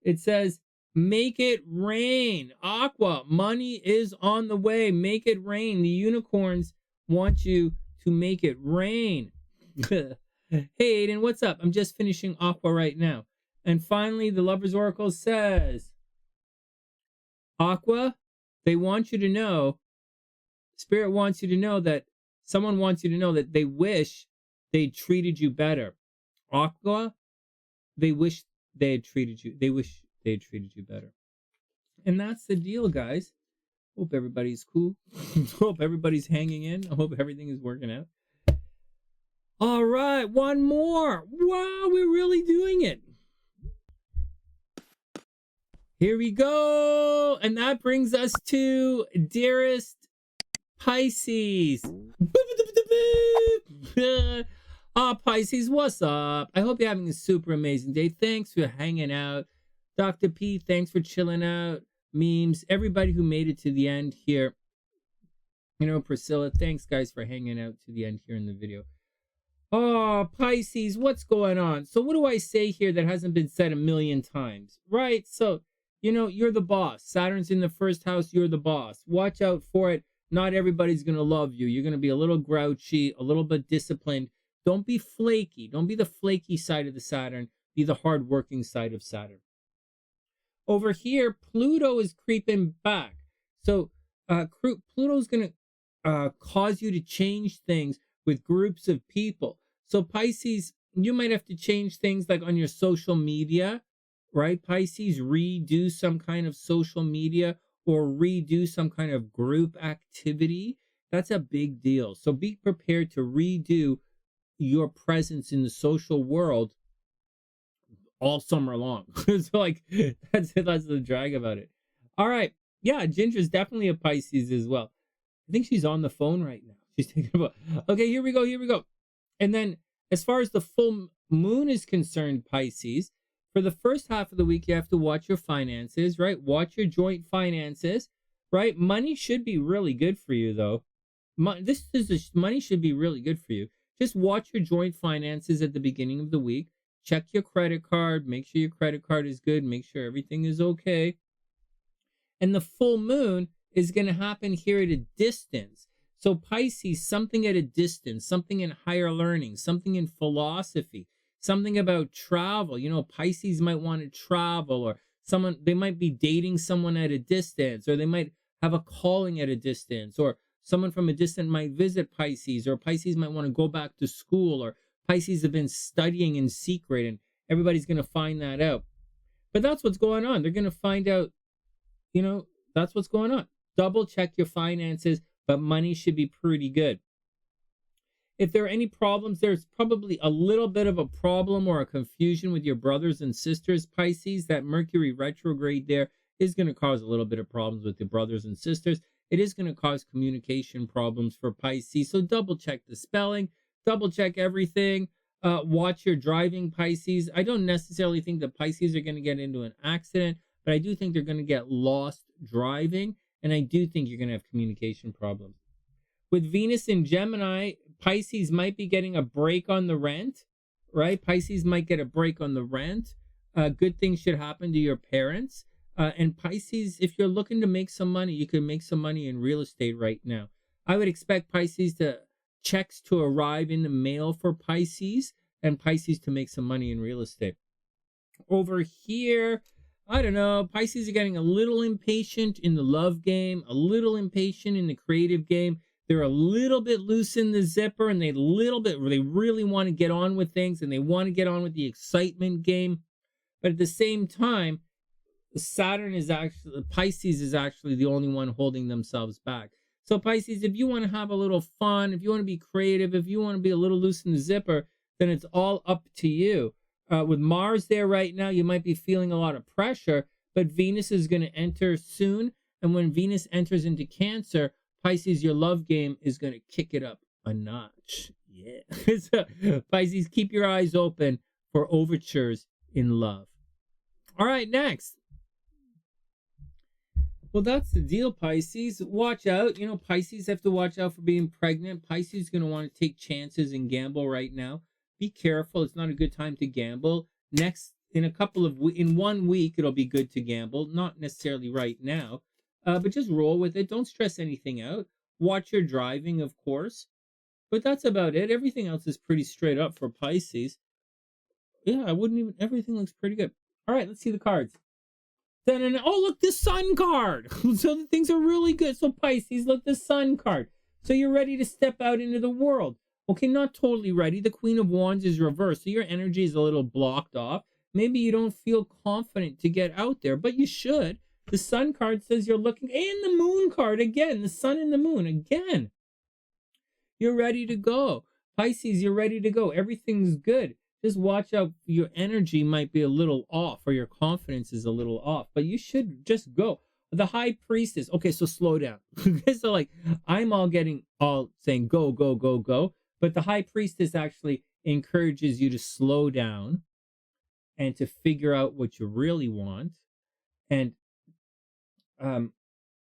[SPEAKER 1] It says, make it rain. Aqua, money is on the way. Make it rain. The unicorns want you to make it rain. Hey, Aiden, what's up? I'm just finishing Aqua right now. And finally, the Lover's Oracle says, Aqua, they want you to know, Spirit wants you to know that, someone wants you to know that they wish they treated you better. Aqua, they wish they had treated you. They wish they had treated you better. And that's the deal, guys. Hope everybody's cool. Hope everybody's hanging in. I hope everything is working out. All right, one more. Wow, we're really doing it. Here we go. And that brings us to dearest Pisces. Pisces, what's up? I hope you're having a super amazing day. Thanks for hanging out. Dr. P, thanks for chilling out. Memes, everybody who made it to the end here. You know, Priscilla, thanks guys for hanging out to the end here in the video. Oh, Pisces, what's going on? So what do I say here that hasn't been said a million times? Right? So, you know, you're the boss. Saturn's in the first house, you're the boss. Watch out for it. Not everybody's going to love you. You're going to be a little grouchy, a little bit disciplined. Don't be flaky. Don't be the flaky side of the Saturn. Be the hardworking side of Saturn. Over here, Pluto is creeping back. So Pluto's going to cause you to change things with groups of people. So Pisces, you might have to change things like on your social media, right? Pisces, redo some kind of social media or redo some kind of group activity. That's a big deal. So be prepared to redo your presence in the social world all summer long. So like that's the drag about it. All right. Yeah, Ginger's definitely a Pisces as well. I think she's on the phone right now. She's thinking about, okay, here we go. And then as far as the full moon is concerned, Pisces, for the first half of the week, you have to watch your finances, right? Watch your joint finances, right? Money should be really good for you, though. Money should be really good for you. Just watch your joint finances at the beginning of the week. Check your credit card. Make sure your credit card is good. Make sure everything is okay. And the full moon is going to happen here at a distance. So Pisces, something at a distance, something in higher learning, something in philosophy, something about travel. You know, Pisces might want to travel, or they might be dating someone at a distance, or they might have a calling at a distance, or someone from a distance might visit Pisces, or Pisces might want to go back to school, or Pisces have been studying in secret, and everybody's going to find that out. But that's what's going on. They're going to find out, you know, that's what's going on. Double check your finances, but money should be pretty good. If there are any problems, there's probably a little bit of a problem or a confusion with your brothers and sisters, Pisces. That Mercury retrograde there is going to cause a little bit of problems with your brothers and sisters. It is going to cause communication problems for Pisces. So double check the spelling, double check everything. Watch your driving, Pisces. I don't necessarily think the Pisces are going to get into an accident, but I do think they're going to get lost driving. And I do think you're going to have communication problems. With Venus in Gemini, Pisces might be getting a break on the rent, right? Pisces might get a break on the rent. Good things should happen to your parents. And Pisces, if you're looking to make some money, you can make some money in real estate right now. I would expect Pisces checks to arrive in the mail for Pisces, and Pisces to make some money in real estate. Over here, I don't know, Pisces are getting a little impatient in the love game, a little impatient in the creative game. They're a little bit loose in the zipper, and they really want to get on with things, and they want to get on with the excitement game. But at the same time, Pisces is actually the only one holding themselves back. So Pisces, if you want to have a little fun, if you want to be creative, if you want to be a little loose in the zipper, then it's all up to you. With Mars there right now, you might be feeling a lot of pressure, but Venus is going to enter soon. And when Venus enters into Cancer, Pisces, your love game is going to kick it up a notch. Yeah. So, Pisces, keep your eyes open for overtures in love. All right, next. Well, that's the deal, Pisces. Watch out. You know, Pisces have to watch out for being pregnant. Pisces is going to want to take chances and gamble right now. Be careful. It's not a good time to gamble. Next, in 1 week, it'll be good to gamble. Not necessarily right now, but just roll with it. Don't stress anything out. Watch your driving, of course. But that's about it. Everything else is pretty straight up for Pisces. Yeah, everything looks pretty good. All right, let's see the cards. Oh, look, the Sun card. So the things are really good. So Pisces, look, the Sun card. So you're ready to step out into the world. Okay, not totally ready. The Queen of Wands is reversed. So your energy is a little blocked off. Maybe you don't feel confident to get out there, but you should. The Sun card says you're looking, and the Moon card again, the Sun and the Moon again. You're ready to go. Pisces, you're ready to go. Everything's good. Just watch out. Your energy might be a little off, or your confidence is a little off, but you should just go. The High Priestess. Okay, so slow down. So like, I'm all saying go, go, go, go. But the High Priestess actually encourages you to slow down and to figure out what you really want. And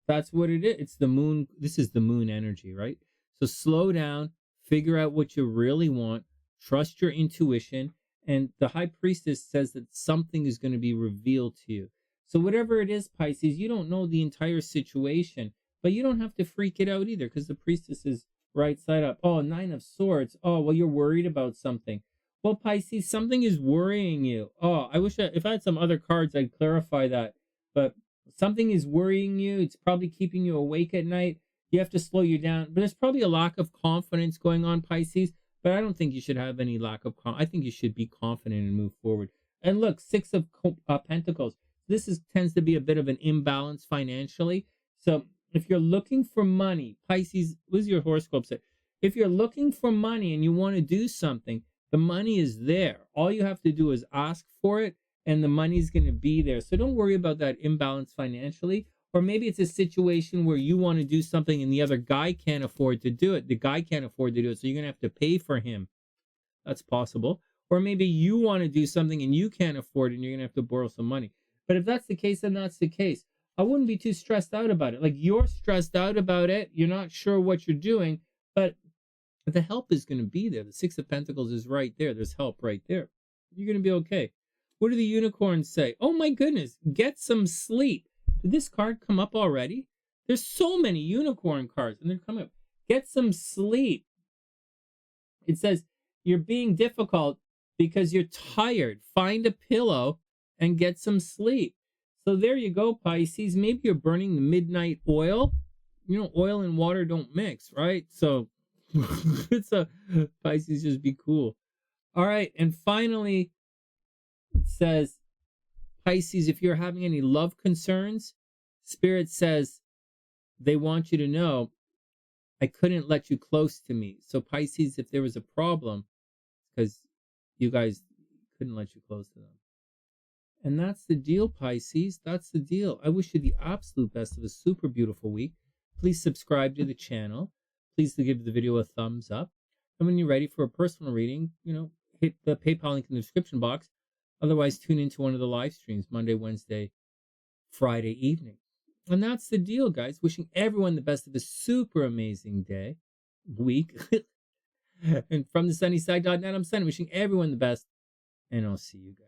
[SPEAKER 1] that's what it is. It's the moon. This is the moon energy, right? So slow down, figure out what you really want, trust your intuition. And the High Priestess says that something is going to be revealed to you. So whatever it is, Pisces, you don't know the entire situation, but you don't have to freak it out either, because the Priestess is right side up. Oh, 9 of Swords. Oh, well, you're worried about something. Well, Pisces, something is worrying you. Oh, I wish if I had some other cards, I'd clarify that. But something is worrying you. It's probably keeping you awake at night. You have to slow you down. But there's probably a lack of confidence going on, Pisces. But I don't think you should have any lack of confidence. I think you should be confident and move forward. And look, 6 of Pentacles. This tends to be a bit of an imbalance financially. So if you're looking for money, Pisces, what does your horoscope say? If you're looking for money and you want to do something, the money is there. All you have to do is ask for it, and the money's going to be there. So don't worry about that imbalance financially. Or maybe it's a situation where you want to do something and the other guy can't afford to do it. The guy can't afford to do it, so you're going to have to pay for him. That's possible. Or maybe you want to do something and you can't afford it and you're going to have to borrow some money. But if that's the case, then that's the case. I wouldn't be too stressed out about it. Like, you're stressed out about it. You're not sure what you're doing, but the help is going to be there. The 6 of Pentacles is right there. There's help right there. You're going to be okay. What do the unicorns say? Oh my goodness, get some sleep. Did this card come up already? There's so many unicorn cards and they're coming up. Get some sleep. It says you're being difficult because you're tired. Find a pillow and get some sleep. So there you go, Pisces. Maybe you're burning the midnight oil. You know, oil and water don't mix, right? So Pisces, just be cool. All right. And finally, it says, Pisces, if you're having any love concerns, Spirit says they want you to know, I couldn't let you close to me. So Pisces, if there was a problem, because you guys couldn't let you close to them. And that's the deal, Pisces. That's the deal. I wish you the absolute best of a super beautiful week. Please subscribe to the channel. Please give the video a thumbs up. And when you're ready for a personal reading, hit the PayPal link in the description box. Otherwise, tune into one of the live streams Monday, Wednesday, Friday evening. And that's the deal, guys. Wishing everyone the best of a super amazing week. And from TheSunnySide.net, I'm Sonny, wishing everyone the best. And I'll see you guys.